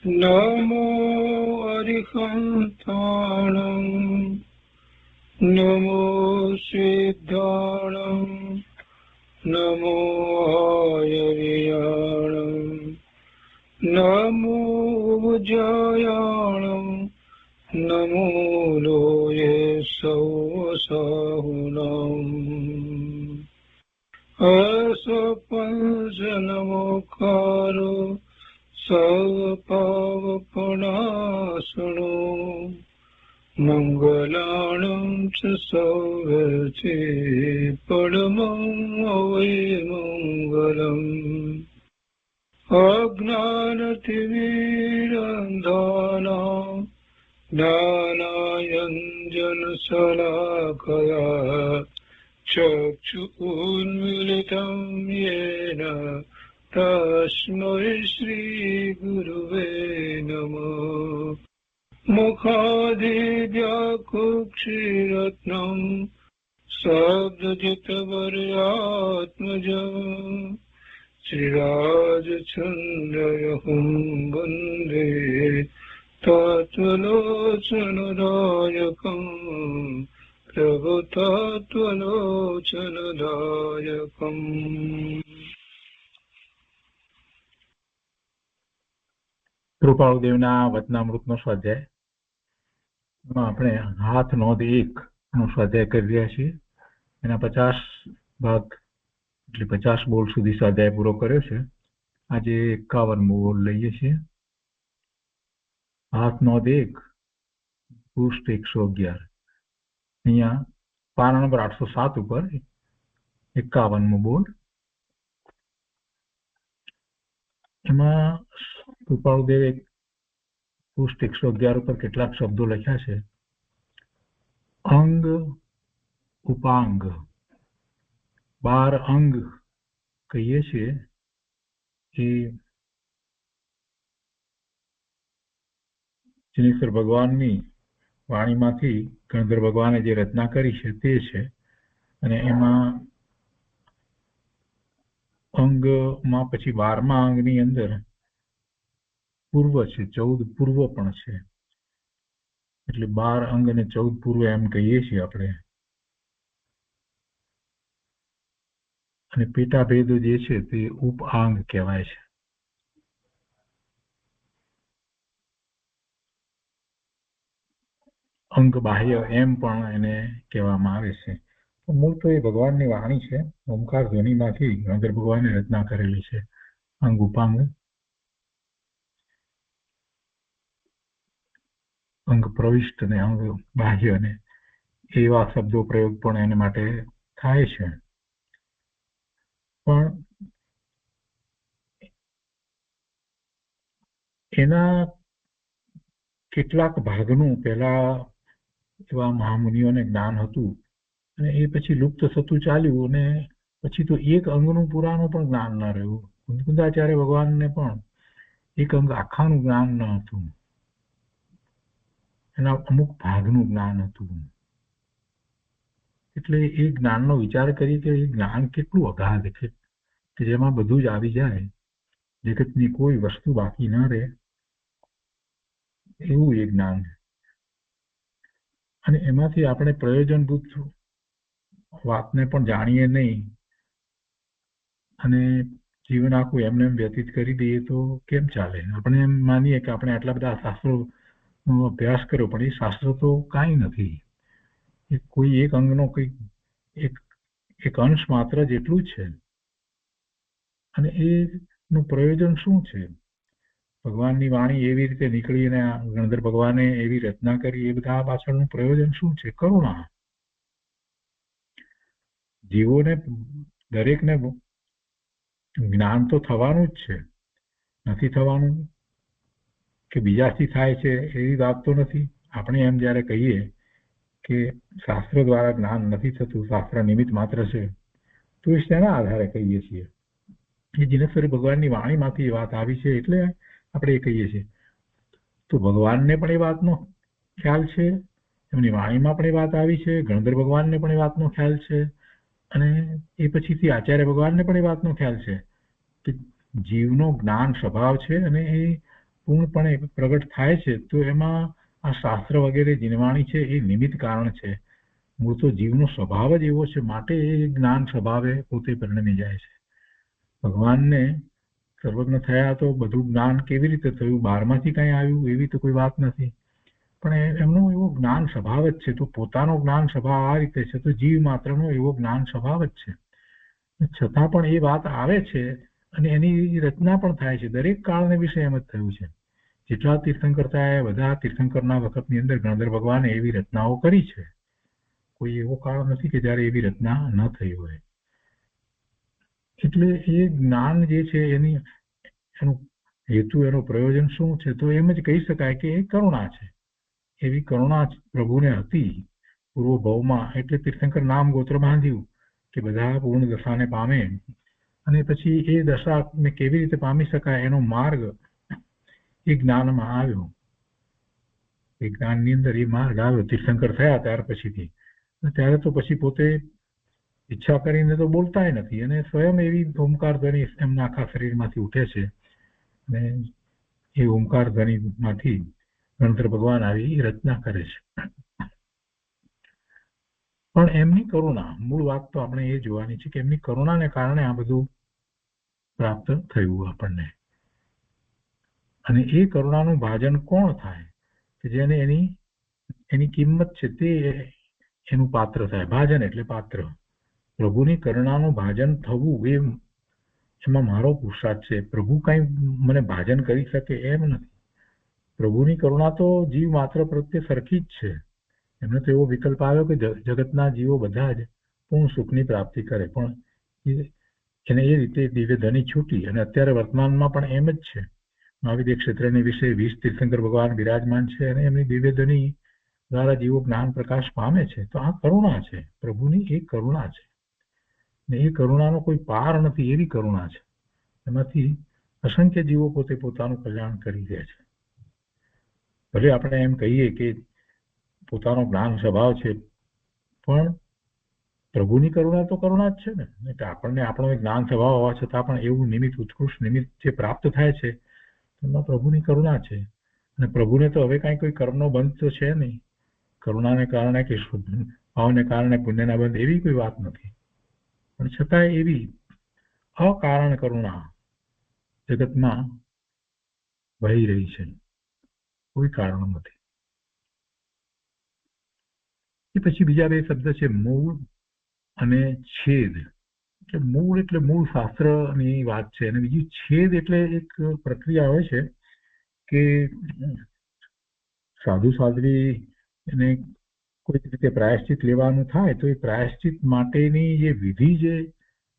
નમો અરિહંતાણં નમો સિદ્ધાણં નમો આયર્યાણં નમો ઉજ્જયાણં નમો લોયે સૌસાહુનમ અસપંચનમોકારો સર્વપાવપનાશનો મંગલાણં ચ સૌર્યચે પરમં અવૈમંગલમ અજ્ઞાનતિમિરંધાનાં જ્ઞાનાંજનશલાકયા ચક્ષુન્મીલિतं येन તસ્मै શ્રીગુરુવે નમઃ મુખાદિવ્યાકુક્ષિરત્નં શબ્દજિતવર્યાત્મજં શ્રીરાજચन्द्रयहुं વन्दે તત્વલોચનદાયકં પ્રભુતત્વલોચનદાયકં. કૃપાળુદેવના વચનામૃતનો સ્વાધ્યાય. આપણે હાથ નોંધ 1 નો સ્વાધ્યાય કરી રહ્યા છીએ. એના 50 ભાગ એટલે 50 બોલ સુધી સ્વાધ્યાય પૂરો કર્યો છે. આજે 51મો બોલ લઈએ છીએ. હાથ નોંધ 1, પૃષ્ઠ 111. અહીંયા પાના નંબર 807 ઉપર 51મો બોલ. એમાં કૃપાળુદેવે પૃષ્ઠ 111 ઉપર કેટલાક શબ્દો લખ્યા છે. અંગ, ઉપાંગ. 12 અંગ કહીએ છીએ એ જિનેશ્વર ભગવાનની વાણીમાંથી ગણધર ભગવાને જે રચના કરી છે તે છે. અને એમાં અંગમાં પછી 12મા અંગની અંદર પૂર્વ છે, 14 પૂર્વ પણ છે. એટલે 12 અંગ અને 14 પૂર્વ એમ કહીએ છીએ આપણે. અને પેટાભેદો જે છે તે ઉપાંગ કહેવાય છે. અંગ બાહ્ય એમ પણ એને કહેવામાં આવે છે. મૂળ તો એ ભગવાનની વાણી છે. ઓમકાર ધ્વનિમાંથી ગણધર ભગવાને રચના કરેલી છે. અંગ, ઉપાંગ, અંગ પ્રવિષ્ટ અને અંગ બાહ્ય અને એવા શબ્દો પ્રયોગ પણ એને માટે થાય છે. પણ એના કેટલાક ભાગનું પહેલા એવા મહામુનિઓને જ્ઞાન હતું અને એ પછી લુપ્ત થતું ચાલ્યું અને પછી તો એક અંગનું પુરાનું પણ જ્ઞાન ન રહ્યું. કુંદાચાર્ય ભગવાનને પણ એક અંગ આખાનું જ્ઞાન ન હતું, એના અમુક ભાગનું જ્ઞાન હતું. એટલે એ જ્ઞાનનો વિચાર કરીએ કે એ જ્ઞાન કેટલું અગાધ છે કે જેમાં બધું જ આવી જાય, જગતની કોઈ વસ્તુ બાકી ન રહે એવું એ જ્ઞાન. અને એમાંથી આપણે પ્રયોજનભૂત વાતને પણ જાણીએ નહીં અને જીવન આખું એમને એમ વ્યતીત કરી દઈએ તો કેમ ચાલે? આપણે એમ માનીએ કે આપણે આટલા બધા શાસ્ત્રોનો અભ્યાસ કર્યો, પણ એ શાસ્ત્ર તો કાંઈ નથી. એ કોઈ એક અંગનો કંઈક એક અંશ માત્ર જેટલું જ છે. અને એનું પ્રયોજન શું છે? ભગવાનની વાણી એવી રીતે નીકળી અને ગણધર ભગવાને એવી રચના કરી, એ બધા પાછળનું પ્રયોજન શું છે? કરુણા. જીવોને દરેકને જ્ઞાન તો થવાનું જ છે, નથી થવાનું કે બીજાથી થાય છે એવી વાત તો નથી. આપણે એમ જ્યારે કહીએ કે શાસ્ત્ર દ્વારા જ્ઞાન નથી થતું, શાસ્ત્ર નિમિત્ત માત્ર છે, તો એ શેના આધારે કહીએ છીએ? એ જિનેશ્વરી ભગવાનની વાણીમાંથી એ વાત આવી છે એટલે આપણે એ કહીએ છીએ. તો ભગવાનને પણ એ વાતનો ખ્યાલ છે, એમની વાણીમાં પણ એ વાત આવી છે, ગણધર ભગવાનને પણ એ વાતનો ખ્યાલ છે, અને એ પછીથી આચાર્ય ભગવાનને પણ એ વાતનો ખ્યાલ છે કે જીવનો જ્ઞાન સ્વભાવ છે અને એ પૂર્ણપણે પ્રગટ થાય છે તો એમાં આ શાસ્ત્ર વગેરે જીનવાણી છે એ નિમિત્ત કારણ છે. મૂળ તો જીવનો સ્વભાવ જ એવો છે, માટે એ જ્ઞાન સ્વભાવે પોતે પરિણમી જાય છે. ભગવાનને સર્વજ્ઞ થયા તો બધું જ્ઞાન કેવી રીતે થયું, બહારમાંથી કઈ આવ્યું એવી તો કોઈ વાત નથી, પણ એમનો એવો જ્ઞાન સ્વભાવ જ છે. તો પોતાનો જ્ઞાન સ્વભાવ આ રીતે છે તો જીવ માત્રનો એવો જ્ઞાન સ્વભાવ જ છે. છતાં પણ એ વાત આવે છે અને એની રચના પણ થાય છે. દરેક કાળને વિશે એમ જ થયું છે. જેટલા તીર્થંકર થયા બધા તીર્થંકરના વખતની અંદર ગણધર ભગવાને એવી રચનાઓ કરી છે. કોઈ એવો કાળ નથી કે જયારે એવી રચના ન થઈ હોય. એટલે એ જ્ઞાન જે છે એનું હેતુ, એનું પ્રયોજન શું છે? તો એમ જ કહી શકાય કે એ કરુણા છે. એવી કરુણા પ્રભુને હતી પૂર્વ ભાવમાં, એટલે તીર્થંકર નામ ગોત્ર બાંધ્યું કે બધા પૂર્ણ દશાને પામે. અને પછી એ દશાને કેવી રીતે પામી શકાય એનો માર્ગ એ જ્ઞાનમાં આવ્યો. એ જ્ઞાનની અંદર એ માર્ગ આવ્યો તીર્થંકર થયા ત્યાર પછીથી. ત્યારે તો પછી પોતે ઈચ્છા કરીને તો બોલતાય નથી, અને સ્વયં એવી ઓમકાર ધ્વનિ એમના આખા શરીરમાંથી ઉઠે છે, અને એ ઓમકાર ધ્વનિમાંથી ગણધર ભગવાન આવી રચના કરે છે. પણ એમની કરુણા, મૂળ વાત તો આપણે એ જોવાની છે કે એમની કરુણાને કારણે આ બધું પ્રાપ્ત થયું આપણને. અને એ કરુણાનું ભાજન કોણ થાય કે જેને એની કિંમત છે તે એનું પાત્ર થાય. ભાજન એટલે પાત્ર. પ્રભુની કરુણાનું ભાજન થવું એમાં મારો પુરુષાર્થ છે. પ્રભુ કઈ મને ભાજન કરી શકે એમ નથી. પ્રભુની કરુણા તો જીવ માત્ર પ્રત્યે સરખી જ છે. એમને તો એવો વિકલ્પ આવ્યો કે જગતના જીવો બધા જ પૂર્ણ સુખની પ્રાપ્તિ કરે, પણ એને એ રીતે દિવ્ય ધની છૂટી. અને અત્યારે વર્તમાનમાં પણ એમ જ છે. મહાવિદ્ય ક્ષેત્રની વિશે 20 તીર્થંકર ભગવાન બિરાજમાન છે અને એમની દિવ્ય ધની દ્વારા જીવો જ્ઞાન પ્રકાશ પામે છે. તો આ કરુણા છે, પ્રભુની એ કરુણા છે. ને એ કરુણાનો કોઈ પાર નથી, એવી કરુણા છે. એમાંથી અસંખ્ય જીવો પોતે પોતાનું કલ્યાણ કરી દે છે. ભલે આપણે એમ કહીએ કે પોતાનો જ્ઞાન સ્વભાવ છે, પણ પ્રભુની કરુણા તો કરુણા જ છે ને. એટલે આપણને આપણો જ્ઞાન સ્વભાવ હોવા છતાં પણ એવું નિમિત્ત, ઉત્કૃષ્ટ નિમિત્ત જે પ્રાપ્ત થાય છે એમાં પ્રભુની કરુણા છે. અને પ્રભુને તો હવે કાંઈ કોઈ કર્મનો બંધ તો છે નહીં. કરુણાને કારણે કે ભાવને કારણે પુણ્યના બંધ એવી કોઈ વાત નથી. પણ છતાંય એવી અકારણ કરુણા જગતમાં વહી રહી છે, કોઈ કારણ નથી. એ પછી બીજા બે શબ્દ છે, મૂળ અને છેદ. એટલે મૂળ એટલે મૂળ શાસ્ત્રની વાત છે, અને બીજું છેદ એટલે એક પ્રક્રિયા હોય છે કે સાધુ સાધ્વી એને કોઈક રીતે પ્રાયશ્ચિત લેવાનું થાય તો એ પ્રાયશ્ચિત માટેની જે વિધિ જે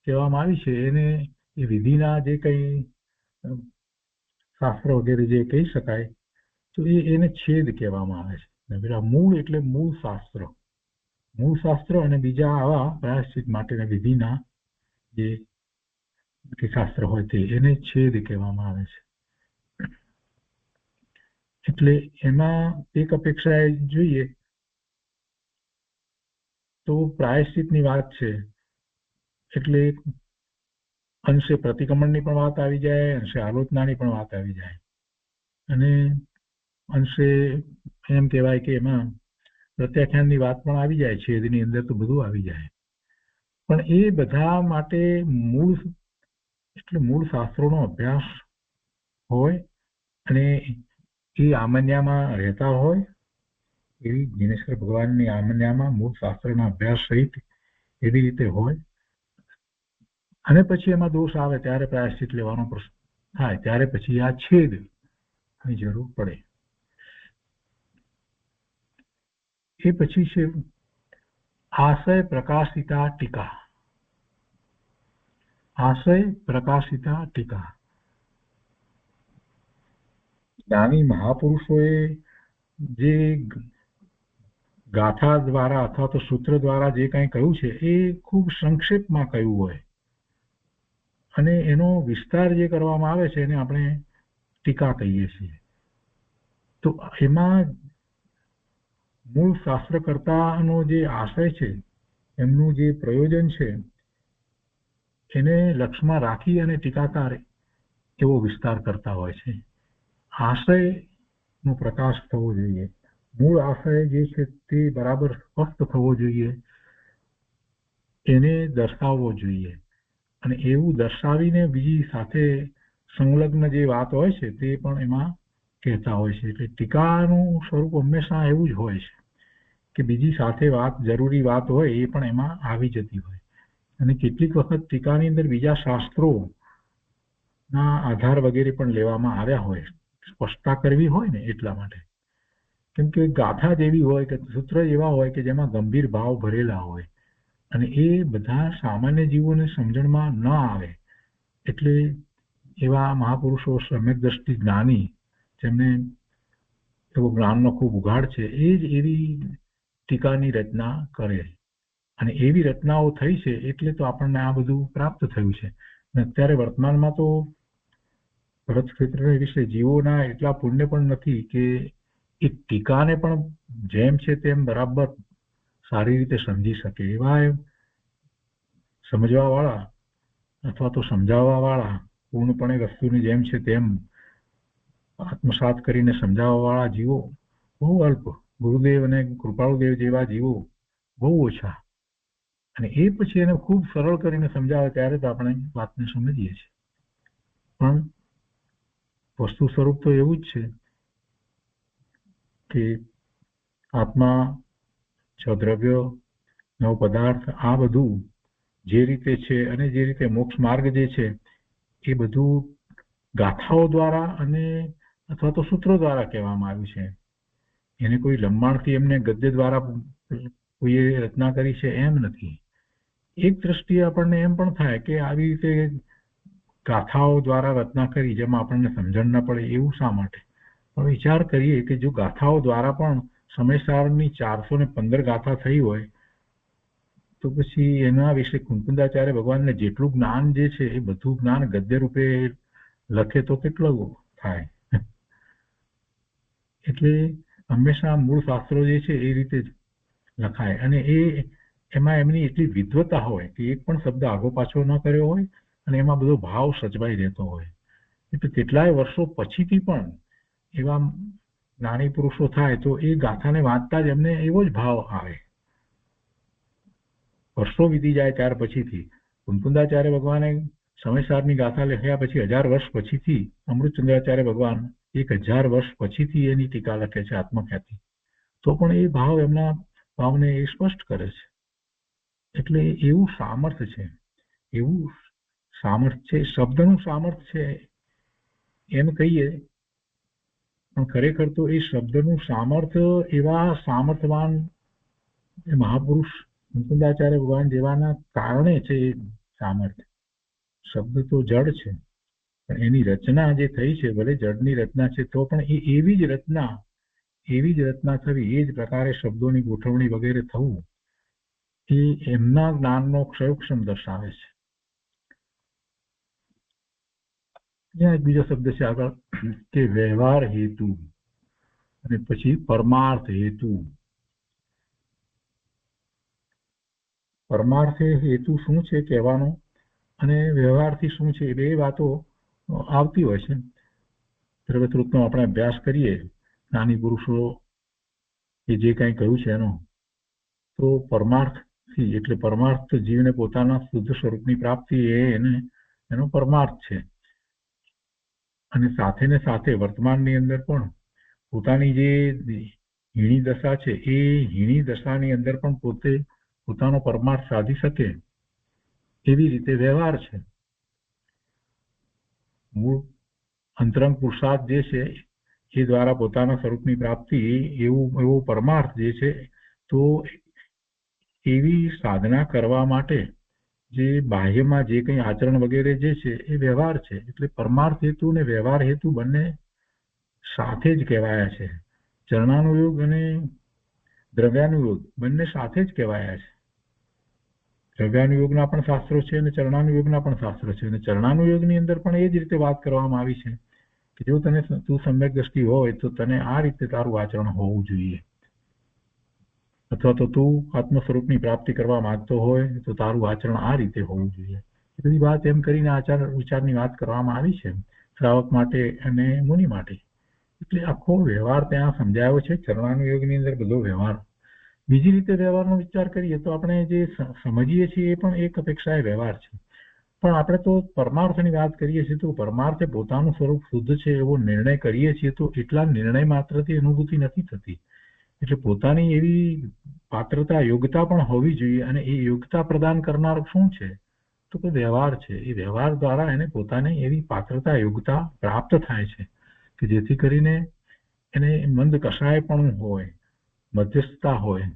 કહેવામાં આવી છે એને એ વિધિના જે કંઈ શાસ્ત્ર વગેરે જે કહી શકાય તો એને છેદ કહેવામાં આવે છે. પેલા મૂળ એટલે મૂળ શાસ્ત્ર અને બીજા આવા પ્રાયશ્ચિત માટેના વિધિના જે શાસ્ત્ર હોય તે એને છેદ કહેવામાં આવે છે. એટલે એમાં એક અપેક્ષાએ જોઈએ તો પ્રાયશ્ચિતની વાત છે એટલે અંશે પ્રતિક્રમણની પણ વાત આવી જાય, અંશે આલોચનાની પણ વાત આવી જાય, અને અંશે એમ કહેવાય કે એમાં પ્રત્યાખ્યાનની વાત પણ આવી જાય. છેદની અંદર તો બધું આવી જાય. પણ એ બધા માટે મૂળ શાસ્ત્રોનો અભ્યાસ હોય અને એ આમન્યામાં રહેતા હોય, એવી જ્ઞાનેશ્વર ભગવાનની આમન્યામાં મૂળ શાસ્ત્રના અભ્યાસ સહિત એવી રીતે હોય, અને પછી એમાં દોષ આવે ત્યારે પ્રાયશ્ચિત લેવાનો પ્રશ્ન થાય, ત્યારે પછી આ છેદની જરૂર પડે. એ પછી છે આશય પ્રકાશિતા ટીકા. આશય પ્રકાશિતા ટીકા. જ્ઞાની મહાપુરુષોએ જે ગાથા દ્વારા અથવા તો સૂત્ર દ્વારા જે કંઈ કહ્યું છે એ ખૂબ સંક્ષેપમાં કહ્યું હોય, અને એનો વિસ્તાર જે કરવામાં આવે છે એને આપણે ટીકા કહીએ છીએ. તો એમાં મૂળ શાસ્ત્રકર્તાનો જે આશય છે, એમનું જે પ્રયોજન છે, એને લક્ષ્યમાં રાખી અને ટીકાકાર એવો વિસ્તાર કરતા હોય છે. આશયનો પ્રકાશ થવો જોઈએ. મૂળ આશય જે છે તે બરાબર સ્પષ્ટ થવો જોઈએ, એને દર્શાવવો જોઈએ. અને એવું દર્શાવીને બીજી સાથે સંલગ્ન જે વાત હોય છે તે પણ એમાં કહેતા હોય છે. એટલે ટીકાનું સ્વરૂપ હંમેશા એવું જ હોય છે કે બીજી સાથે વાત, જરૂરી વાત હોય એ પણ એમાં આવી જતી હોય. અને કેટલીક વખત ટીકાની અંદર બીજા શાસ્ત્રોના આધાર વગેરે પણ લેવામાં આવ્યા હોય, સ્પષ્ટતા કરવી હોય ને એટલા માટે. કેમ કે ગાથા જેવી હોય કે સૂત્ર એવા હોય કે જેમાં ગંભીર ભાવ ભરેલા હોય અને એ બધા સામાન્ય જીવોને સમજણમાં ન આવે. એટલે એવા મહાપુરુષો, સમ્યક દ્રષ્ટિ જ્ઞાની, જેમને એવો જ્ઞાનનો ખૂબ ઉઘાડ છે, એ જ એવી ટીકાની રચના કરે. અને એવી રચનાઓ થઈ છે એટલે તો આપણને આ બધું પ્રાપ્ત થયું છે. અને અત્યારે વર્તમાનમાં તો ભરત ક્ષેત્ર વિશે જીવોના એટલા પુણ્ય પણ નથી કે એ ટીકાને પણ જેમ છે તેમ બરાબર સારી રીતે સમજી શકે. એવા સમજવા વાળા અથવા તો સમજાવવા વાળા, પૂર્ણપણે વસ્તુની જેમ છે તેમ આત્મસાત કરીને સમજાવવા વાળા જીવો બહુ અલ્પ. ગુરુદેવ અને કૃપાળુદેવ જેવા જીવો બહુ ઓછા. અને એ પછી એને ખૂબ સરળ કરીને સમજાવે ત્યારે જ આપણે વાતને સમજીએ છીએ. પણ વસ્તુ સ્વરૂપ તો એવું જ છે કે આત્મા, છ દ્રવ્ય, નવ પદાર્થ, આ બધું જે રીતે છે અને જે રીતે મોક્ષ માર્ગ જે છે એ બધું ગાથાઓ દ્વારા અને અથવા તો સૂત્રો દ્વારા કહેવામાં આવ્યું છે. એને કોઈ લંબાણથી એમને ગદ્ય દ્વારા કોઈએ રચના કરી છે એમ નથી. એક દ્રષ્ટિએ આપણને એમ પણ થાય કે આવી રીતે ગાથાઓ દ્વારા રચના કરી જેમાં આપણને સમજણ ન પડે એવું શા માટે? પણ વિચાર કરીએ કે જો ગાથાઓ દ્વારા પણ સમયસારની 415 ગાથા થઈ હોય તો પછી એના વિશે કુંકુંદાચાર્ય ભગવાનને જેટલું જ્ઞાન જે છે એ બધું જ્ઞાન ગદ્ય રૂપે લખે તો કેટલું થાય? એટલે હંમેશા મૂળ શાસ્ત્રો જે છે એ રીતે જ લખાય. અને એમાં એમની એટલી વિદ્વતા હોય કે એક પણ શબ્દ આગો પાછો ન કર્યો હોય અને એમાં બધો ભાવ સચવાઈ રહેતો હોય. એટલે કેટલાય વર્ષો પછીથી પણ એવા જ્ઞાની પુરુષો થાય તો એ ગાથાને વાંચતા જ એમને એવો જ ભાવ આવે. વર્ષો વીતી જાય ત્યાર પછીથી કુંકુંદાચાર્ય ભગવાને સમયસારની ગાથા લખ્યા પછી 1000 વર્ષ પછીથી અમૃતચંદ્રાચાર્ય ભગવાન 1000 વર્ષ પછીથી એની ટીકા લખે છે આત્મખ્યાતિ. તો પણ એ ભાવ એમના ભાવને એ સ્પષ્ટ કરે છે. એટલે એવું સામર્થ્ય છે, એવું સામર્થ્ય છે, શબ્દનું સામર્થ્ય છે એમ કહીએ, પણ ખરેખર તો એ શબ્દનું સામર્થ્ય એવા સામર્થવાન મહાપુરુષ મુકુંદાચાર્ય ભગવાન જેવાના કારણે છે. એ સામર્થ્ય શબ્દ તો જડ છે પણ એની રચના જે થઈ છે ભલે જડની રચના છે તો પણ એ એવી જ રચના થવી, એ જ પ્રકારે શબ્દોની ગોઠવણી વગેરે થવું એ એમના જ્ઞાનનો ક્ષયોક્ષમ દર્શાવે છે. ત્યાં એક બીજો શબ્દ છે આગળ કે વ્યવહાર હેતુ અને પછી પરમાર્થ હેતુ. પરમાર્થ હેતુ શું છે કહેવાનો અને વ્યવહારથી શું છે એ બે વાતો આવતી હોય છે. દ્રવ્યતૃત્વનો આપણે અભ્યાસ કરીએ જ્ઞાની પુરુષો એ જે કંઈ કહ્યું છે એનો, તો પરમાર્થથી એટલે પરમાર્થ જીવને પોતાના શુદ્ધ સ્વરૂપની પ્રાપ્તિ એનો પરમાર્થ છે. અને સાથે ને સાથે વર્તમાનની અંદર પણ પોતાની જે હીણી દશા છે એ હીણી દશાની અંદર પણ પોતાનો પરમાર્થ સાધી શકે એવી રીતે વ્યવહાર છે. મૂળ અંતરંગ પુરુષાર્થ જે છે એ દ્વારા પોતાના સ્વરૂપની પ્રાપ્તિ એવો પરમાર્થ જે છે, તો એવી સાધના કરવા માટે જે બાહ્યમાં જે કંઈ આચરણ વગેરે જે છે એ વ્યવહાર છે. એટલે પરમાર્થ હેતુ અને વ્યવહાર હેતુ બંને સાથે જ કહેવાયા છે. ચરણાનુયોગ અને દ્રવ્યાનુયોગ બંને સાથે જ કહેવાયા છે. દ્રવ્યાનુયોગના પણ શાસ્ત્રો છે અને ચરણાનુયોગના પણ શાસ્ત્રો છે. અને ચરણાનુયોગની અંદર પણ એ જ રીતે વાત કરવામાં આવી છે કે જો તું સમ્યક દ્રષ્ટિ હોય તો તને આ રીતે તારું આચરણ હોવું જોઈએ, અથવા તો તું આત્મ સ્વરૂપની પ્રાપ્તિ કરવા માંગતો હોય તો તારું આચરણ આ રીતે હોવું જોઈએ. એ બધી વાત એમ કરીને આચાર વિચારની વાત કરવામાં આવી છે શ્રાવક માટે અને મુનિ માટે. એટલે આખો વ્યવહાર ત્યાં સમજાયો છે. ચરણાનુયોગની અંદર બધો વ્યવહાર. બીજી રીતે વ્યવહારનો વિચાર કરીએ તો આપણે જે સમજીએ છીએ એ પણ એક અપેક્ષાએ વ્યવહાર છે, પણ આપણે તો પરમાર્થની વાત કરીએ છીએ તો પરમાર્થે પોતાનું સ્વરૂપ શુદ્ધ છે એવો નિર્ણય કરીએ છીએ તો એટલા નિર્ણય માત્રથી અનુભૂતિ નથી થતી. એટલે પોતાની એવી પાત્રતા યોગ્યતા પણ હોવી જોઈએ, અને એ યોગ્યતા પ્રદાન કરનાર શું છે તો કે વ્યવહાર છે. એ વ્યવહાર દ્વારા એને પોતાને એવી પાત્રતા યોગ્યતા પ્રાપ્ત થાય છે કે જેથી કરીને એને મંદ કષાય પણ હોય, મધ્યસ્થતા હોય,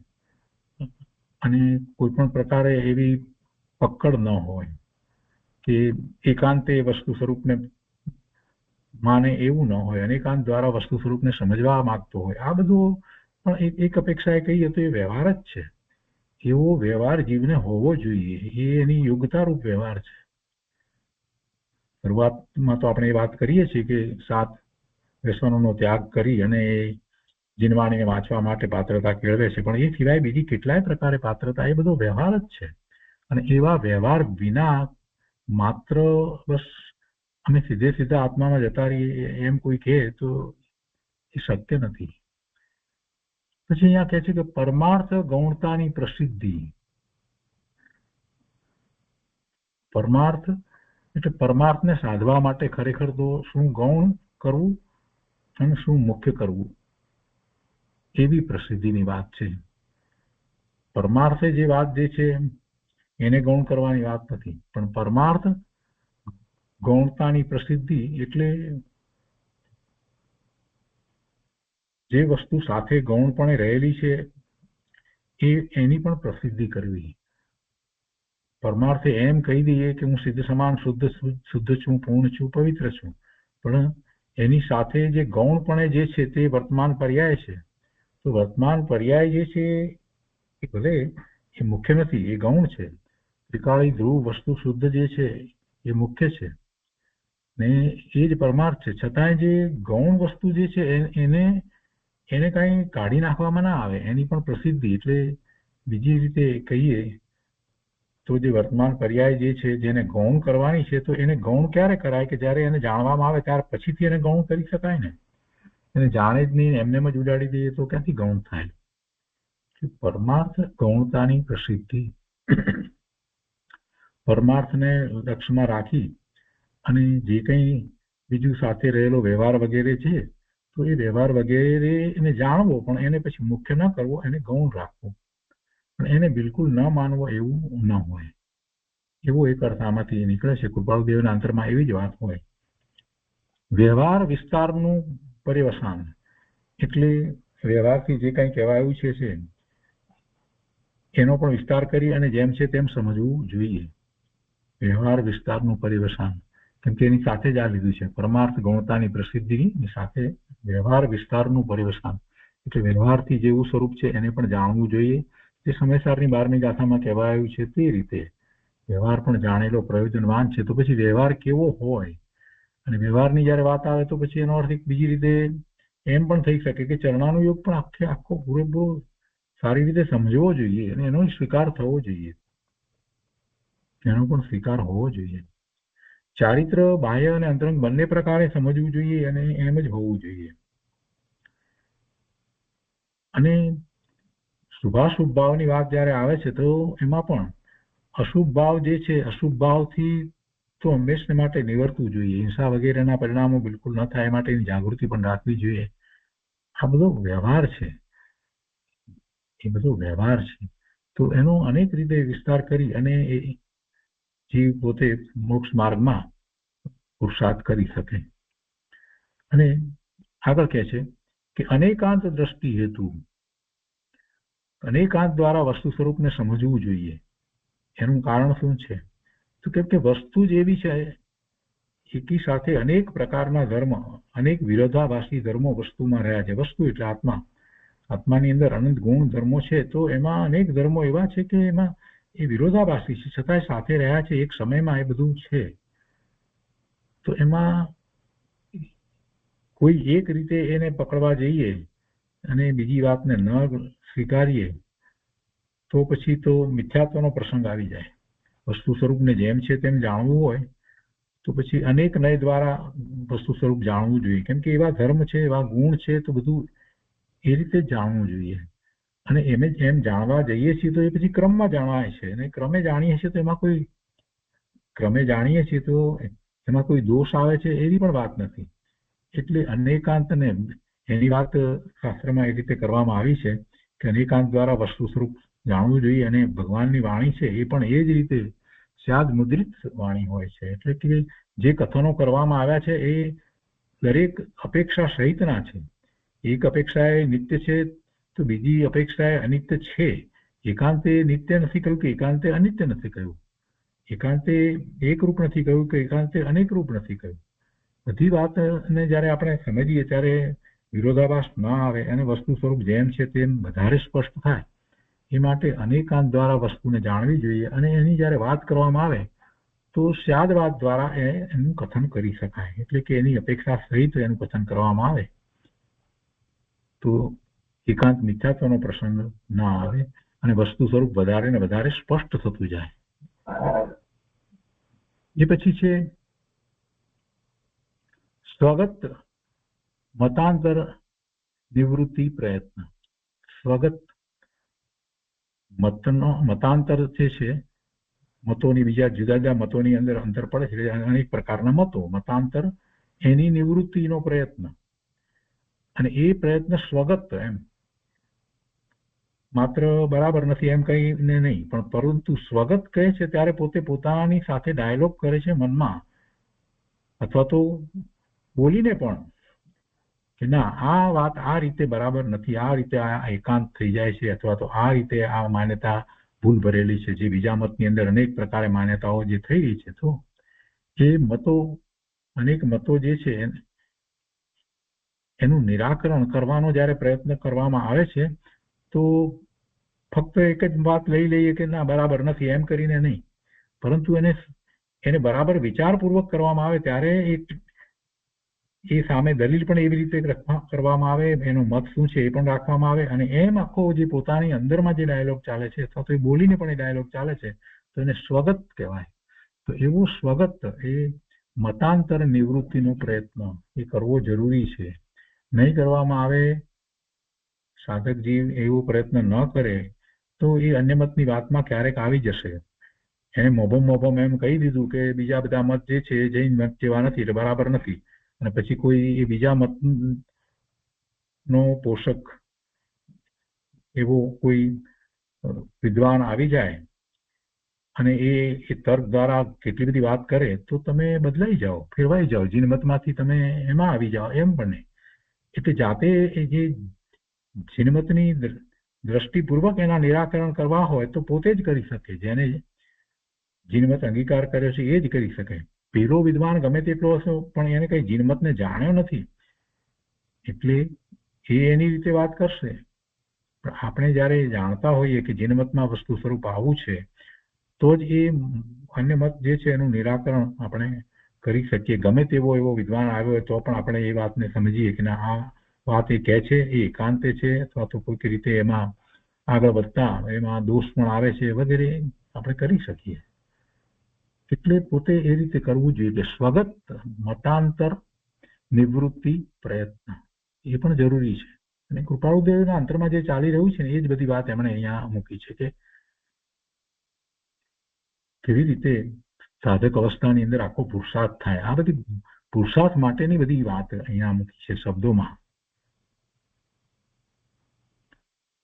અને કોઈ પણ પ્રકારે એવી પકડ ન હોય કે એકાંતે વસ્તુ સ્વરૂપને માને એવું ન હોય, અનેકાંત દ્વારા વસ્તુ સ્વરૂપને સમજવા માંગતો હોય. આ બધું પણ એક અપેક્ષાએ કહીએ તો એ વ્યવહાર જ છે. એવો વ્યવહાર જીવને હોવો જોઈએ, એ એની યોગ્યતારૂપ વ્યવહાર છે. શરૂઆતમાં તો આપણે એ વાત કરીએ છીએ કે 7 વ્યસનોનો ત્યાગ કરી અને જીનવાણીને વાંચવા માટે પાત્રતા કેળવે છે, પણ એ સિવાય બીજી કેટલાય પ્રકારે પાત્રતા, એ બધો વ્યવહાર જ છે. અને એવા વ્યવહાર વિના માત્ર બસ અમે સીધા આત્મામાં જતા રહીએ એમ કોઈ કહે તો એ શક્ય નથી. પછી અહીંયા કહે છે કે પરમાર્થ ગૌણતાની પ્રસિદ્ધિ. પરમાર્થ એટલે પરમાર્થને સાધવા માટે ખરેખર તો શું ગૌણ કરવું અને શું મુખ્ય કરવું એવી પ્રસિદ્ધિની વાત છે. પરમાર્થે જે વાત જે છે એને ગૌણ કરવાની વાત નથી, પણ પરમાર્થ ગૌણતાની પ્રસિદ્ધિ એટલે જે વસ્તુ સાથે ગૌણપણે રહેલી છે એની પણ પ્રસિદ્ધિ કરવી. પરમાર્થે એમ કહી દઈએ કે હું સિદ્ધ સમાન શુદ્ધ છું, પૂર્ણ છું, પવિત્ર છું, પણ એની સાથે જે ગૌણપણે જે છે તે વર્તમાન પર્યાય છે. તો વર્તમાન પર્યાય જે છે એ ભલે એ મુખ્ય નથી, એ ગૌણ છે. ત્રિકાળી ધ્રુવ વસ્તુ શુદ્ધ જે છે એ મુખ્ય છે ને એ જ પરમાર્થ છે. છતાંય જે ગૌણ વસ્તુ જે છે એને કાંઈ કાઢી નાખવામાં ના આવે, એની પણ પ્રસિદ્ધિ. એટલે બીજી રીતે કહીએ તો જે વર્તમાન પર્યાય જે છે જેને ગૌણ કરવાની છે તો એને ગૌણ ક્યારે કરાય કે જ્યારે એને જાણવામાં આવે ત્યાર પછીથી એને ગૌણ કરી શકાય ને. એને જાણે જ નહીં, એમનેમ જ ઉડાડી દઈએ તો ક્યાંથી ગૌણ થાય. પરમાર્થ ગૌણતાની પ્રસિદ્ધિ. પરમાર્થને લક્ષ્યમાં રાખી અને જે કંઈ બીજું સાથે રહેલો વ્યવહાર વગેરે છે તો એ વ્યવહાર વગેરે એને જાણવો, પણ એને પછી મુખ્ય ન કરવો, એને ગૌણ રાખવો, પણ એને બિલકુલ ન માનવો એવું ન હોય. એવો એક અર્થ આમાંથી નીકળે છે. કૃપાળુદેવના અંતરમાં એવી જ વાત હોય. વ્યવહાર વિસ્તારનું પર્યવસાન એટલે વ્યવહારથી જે કંઈ કહેવાયું છે એનો પણ વિસ્તાર કરી અને જેમ છે તેમ સમજવું જોઈએ. વ્યવહાર વિસ્તારનું પર્યવસાન, કેમ કે એની સાથે જ આ લીધું છે પરમાર્થ ગૌણતાની પ્રસિદ્ધિની સાથે વ્યવહાર વિસ્તારનું પર્યવસાન. એટલે વ્યવહારથી જેવું સ્વરૂપ છે એને પણ જાણવું જોઈએ. જે સમયસારની 12મી ગાથામાં કહેવાયું છે તે રીતે વ્યવહાર પણ જાણેલો પ્રયોજનવાન છે. તો પછી વ્યવહાર કેવો હોય, અને વ્યવહારની જ્યારે વાત આવે તો પછી એનો અર્થ એક બીજી રીતે એમ પણ થઈ શકે કે ચરણાનુયોગ પણ આખો પૂરેપૂરો સારી રીતે સમજવો જોઈએ અને એનો સ્વીકાર થવો જોઈએ, એનો પણ સ્વીકાર હોવો જોઈએ. ચારિત્ર બાહ્ય અને અંતરંગ બંને પ્રકારે સમજવું જોઈએ અને એમ જ હોવું જોઈએ. અને શુભાશુભ ભાવની વાત જ્યારે આવે છે તો એમાં પણ અશુભ ભાવ જે છે અશુભ ભાવથી તો હંમેશા માટે નિવર્તવું જોઈએ. હિંસા વગેરેના પરિણામો બિલકુલ ન થાય માટેની જાગૃતિ પણ રાખવી જોઈએ. આ બધો વ્યવહાર છે, એ બધો વ્યવહાર છે. તો એનો અનેક રીતે વિસ્તાર કરી અને એ જીવ પોતે મોક્ષ માર્ગમાં પુરુષાર્થ કરી શકે. અને આગળ કહે છે કે અનેકાંત દ્રષ્ટિ હેતુ, અનેકાંત દ્વારા વસ્તુ સ્વરૂપને સમજવું જોઈએ. એનું કારણ શું છે તો કેમ કે વસ્તુ જ એવી છે, એકી સાથે અનેક પ્રકારના ધર્મ, અનેક વિરોધાભાસી ધર્મો વસ્તુમાં રહ્યા છે. વસ્તુ એટલે આત્મા, આત્માની અંદર અનંત ગુણ ધર્મો છે, તો એમાં અનેક ધર્મો એવા છે કે એમાં એ વિરોધાભાસી છે, છતાંય સાથે રહ્યા છે એક સમયમાં એ બધું છે. તો એમાં કોઈ એક રીતે એને પકડવા જઈએ અને બીજી વાતને ન સ્વીકારીએ તો પછી તો મિથ્યાત્વનો પ્રસંગ આવી જાય. વસ્તુ સ્વરૂપને જેમ છે તેમ જાણવું હોય તો પછી અનેક નય દ્વારા વસ્તુ સ્વરૂપ જાણવું જોઈએ, કેમ કે એવા ધર્મ છે, એવા ગુણ છે, તો બધું એ રીતે જ જાણવું જોઈએ. અને એમ જાણવા જઈએ છીએ તો એ પછી ક્રમમાં જાણવાય છે, અને ક્રમે જાણીએ છીએ તો એમાં કોઈ ક્રમે જાણીએ છીએ તો એમાં કોઈ દોષ આવે છે એવી પણ વાત નથી. એટલે અનેકાંતને એની વાત શાસ્ત્રમાં એ રીતે કરવામાં આવી છે કે અનેકાંત દ્વારા વસ્તુ સ્વરૂપ જાણવું જોઈએ, અને ભગવાનની વાણી છે એ પણ એ જ રીતે સ્યાદ મુદ્રિત વાણી હોય છે. એટલે કે જે કથનો કરવામાં આવ્યા છે એ દરેક અપેક્ષા સહિતના છે. એક અપેક્ષા એ નિત્ય છે તો બીજી અપેક્ષા એ અનિત્ય છે. એકાંતે નિત્ય નથી કહ્યું કે એકાંતે અનિત્ય નથી કહ્યું, એકાંતે એક રૂપ નથી કહ્યું કે એકાંતે અનેક રૂપ નથી કહ્યું. બધી વાતને જ્યારે આપણે સમજીએ ત્યારે વિરોધાભાસ ના આવે અને વસ્તુ સ્વરૂપ જેમ છે તેમ વધારે સ્પષ્ટ થાય. એ માટે અનેકાંત દ્વારા વસ્તુને જાણવી જોઈએ, અને એની જ્યારે વાત કરવામાં આવે તો સ્યાદવાદ દ્વારા એનું કથન કરી શકાય. એટલે કે એની અપેક્ષા સહિત એનું કથન કરવામાં આવે તો એકાંત મિથ્યાત્વનો પ્રસંગ ના આવે અને વસ્તુ સ્વરૂપ વધારે ને વધારે સ્પષ્ટ થતું જાય. એ પછી છે સ્વગત મતાંતર નિવૃત્તિ પ્રયત્ન. સ્વગત મતાંતર જે છે, મતોની બીજા જુદા જુદા મતોની અંદર અંતર પડે છે, અનેક પ્રકારના મતો, મતાંતર એની નિવૃત્તિનો પ્રયત્ન. અને એ પ્રયત્ન સ્વગત એમ માત્ર બરાબર નથી એમ કહીને નહીં, પણ પરંતુ સ્વગત કહે છે ત્યારે પોતે પોતાની સાથે ડાયલોગ કરે છે મનમાં, અથવા તો બોલીને પણ કે ના આ વાત આ રીતે બરાબર નથી, આ રીતે આ એકાંત થઈ જાય છે, અથવા તો આ રીતે આ માન્યતા ભૂલ ભરેલી છે. જે બીજા મતની અંદર અનેક પ્રકારે માન્યતાઓ જે થઈ રહી છે, તો એ મતો અનેક મતો જે છે એનું નિરાકરણ કરવાનો જ્યારે પ્રયત્ન કરવામાં આવે છે તો ફક્ત એક જ વાત લઈ લઈએ કે ના બરાબર નથી એમ કરીને નહીં, પરંતુ એને બરાબર વિચારપૂર્વક કરવામાં આવે ત્યારે એ સામે દલીલ પણ એવી રીતે કરવામાં આવે, એનો મત શું છે એ પણ રાખવામાં આવે, અને એમ આખો જે પોતાની અંદરમાં જે ડાયલોગ ચાલે છે અથવા તો એ બોલીને પણ એ ડાયલોગ ચાલે છે તો એને સ્વગત કહેવાય. તો એવું સ્વગત એ મતાંતર નિવૃત્તિનો પ્રયત્ન એ કરવો જરૂરી છે. નહીં કરવામાં આવે, સાધક જીવ એવો પ્રયત્ન ન કરે તો એ અન્ય મતની વાતમાં ક્યારેક આવી જશે. એને મોભમ એમ કહી દીધું કે બીજા બધા મત જે છે એ જૈન મત જેવા નથી એટલે બરાબર નથી, અને પછી કોઈ એ બીજા મતનો પોષક એવો કોઈ વિદ્વાન આવી જાય અને એ તર્ક દ્વારા કેટલી બધી વાત કરે તો તમે બદલાઈ જાઓ, ફેરવાઈ જાઓ, જીન મતમાંથી તમે એમાં આવી જાઓ એમ પણ નહીં. એટલે જાતે જે જીનમતની દ્રષ્ટિપૂર્વક એના નિરાકરણ કરવા હોય તો પોતે જ કરી શકે. જેને જીનમત અંગીકાર કર્યો છે એ જ કરી શકે. પેલો વિદ્વાન ગમે તેટલો હશે પણ એને કઈ જીનમતને જાણ્યો નથી એટલે એ એની રીતે વાત કરશે. પણ આપણે જ્યારે જાણતા હોઈએ કે જીનમતમાં વસ્તુ સ્વરૂપ આવું છે તો જ એ અન્ય મત જે છે એનું નિરાકરણ આપણે કરી શકીએ. ગમે તેવો એવો વિદ્વાન આવ્યો હોય તો પણ આપણે એ વાતને સમજીએ કે ના આ વાત એ કહે છે એ એકાંતે છે, અથવા તો કોઈક રીતે એમાં આગળ વધતા એમાં દોષ પણ આવે છે વગેરે આપણે કરી શકીએ. એટલે પોતે એ રીતે કરવું જોઈએ કે સ્વગત મતાંતર નિવૃત્તિ પ્રયત્ન એ પણ જરૂરી છે. અને કૃપાળુદેવના અંતરમાં જે ચાલી રહ્યું છે ને એ જ બધી વાત એમણે અહીંયા મૂકી છે કે કેવી રીતે સાધક અવસ્થાની અંદર આખો પુરુષાર્થ થાય. આ બધી પુરુષાર્થ માટેની બધી વાત અહીંયા મૂકી છે શબ્દોમાં.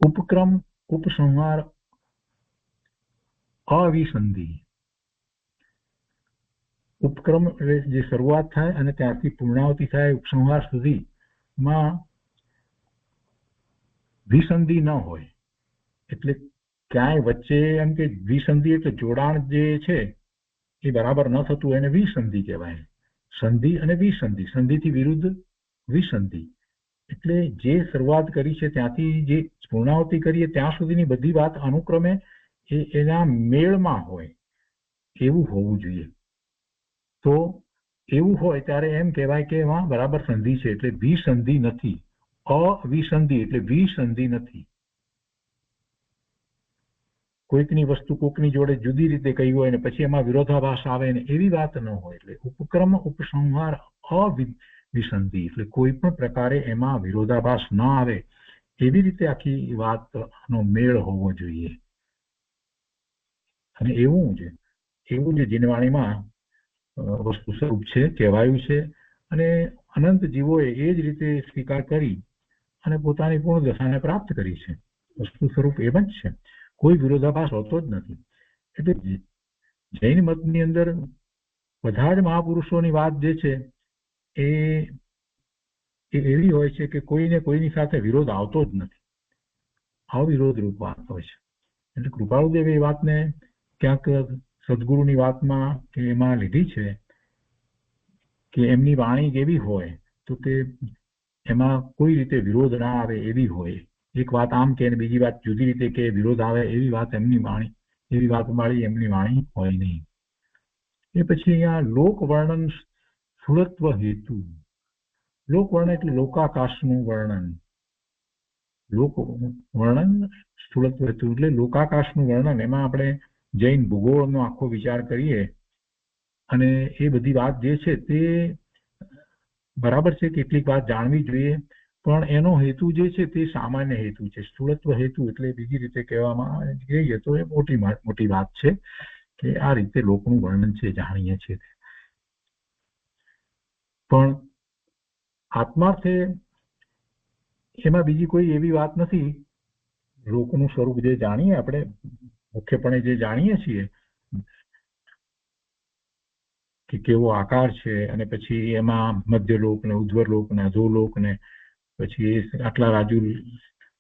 ઉપક્રમ ઉપસંહાર અવિસંધિ. ઉપક્રમ જે શરૂઆત થાય અને ત્યારથી પૂર્ણાવતી થાય ઉપસંહાર સુધીમાં વિસંધિ ન હોય. એટલે ક્યાંય વચ્ચે એમ કે વિસંધિ એટલે જોડાણ જે છે એ બરાબર ન થતું એને વિસંધિ કહેવાય. સંધિ અને વિસંધિ, સંધિથી વિરુદ્ધ વિસંધિ. એટલે જે શરૂઆત કરી છે ત્યાંથી જે પૂર્ણાવતી કરીએ ત્યાં સુધીની બધી વાત અનુક્રમે એના મેળમાં હોય એવું હોવું જોઈએ. તો એવું હોય ત્યારે એમ કહેવાય કે એમાં બરાબર સંધિ છે, એટલે વિસંધિ નથી. અવિસંધિ એટલે વિસંધિ નથી. કોઈકની વસ્તુ કોઈકની જોડે જુદી રીતે કહી હોય ને પછી એમાં વિરોધાભાસ આવે ને એવી વાત ન હોય. એટલે ઉપક્રમ ઉપસંહાર અવિસંધિ, એટલે કોઈ પણ પ્રકારે એમાં વિરોધાભાસ ન આવે એવી રીતે આખી વાતનો મેળ હોવો જોઈએ. અને એવું જ જીનવાણીમાં વસ્તુ સ્વરૂપ છે, કહેવાયું છે. અને અનંત જીવોએ એ જ રીતે સ્વીકાર કરી અને પોતાની પૂર્ણ દશાને પ્રાપ્ત કરી છે. વસ્તુ સ્વરૂપ એમ જ છે, કોઈ વિરોધાભાસ હોતો જ નથી. એટલે જૈન મતની અંદર બધા જ મહાપુરુષોની વાત જે છે એ એવી હોય છે કે કોઈને કોઈની સાથે વિરોધ આવતો જ નથી. અવિરોધ રૂપ વાત હોય છે. એટલે કૃપાળુદેવ એ વાતને ક્યાંક સદગુરુની વાતમાં કે એમાં લીધી છે કે એમની વાણી કેવી હોય તો તે એમાં કોઈ રીતે વિરોધ ના આવે એવી હોય. એક વાત આમ કે બીજી વાત જુદી રીતે કે વિરોધ આવે એવી વાત એમની વાણી, એવી વાત વાળી એમની વાણી હોય નહીં. એ પછી અહીંયા લોક વર્ણન સ્થૂળત્વ હેતુ. લોક વર્ણન એટલે લોકાકાશનું વર્ણન. લોક વર્ણન સ્થૂળત્વ હેતુ એટલે લોકાકાશનું વર્ણન. એમાં આપણે જૈન ભૂગોળનો આખો વિચાર કરીએ અને એ બધી વાત જે છે તે બરાબર છે, કેટલીક વાત જાણવી જોઈએ, પણ એનો હેતુ જે છે તે સામાન્ય હેતુ છે. સ્થૂળત્વ હેતુ એટલે બીજી રીતે કહેવામાં જઈએ તો એ મોટી વાત છે કે આ રીતે લોકનું વર્ણન છે, જાણીએ છીએ. પણ આત્માર્થે એમાં બીજી કોઈ એવી વાત નથી. લોકનું સ્વરૂપ જે જાણીએ આપણે મુખ્યપણે જે જાણીએ છીએ કે કેવો આકાર છે અને પછી એમાં મધ્યલોક ને ઉધ્વરલોક ને અધોલોક ને પછી આટલા રાજુલ,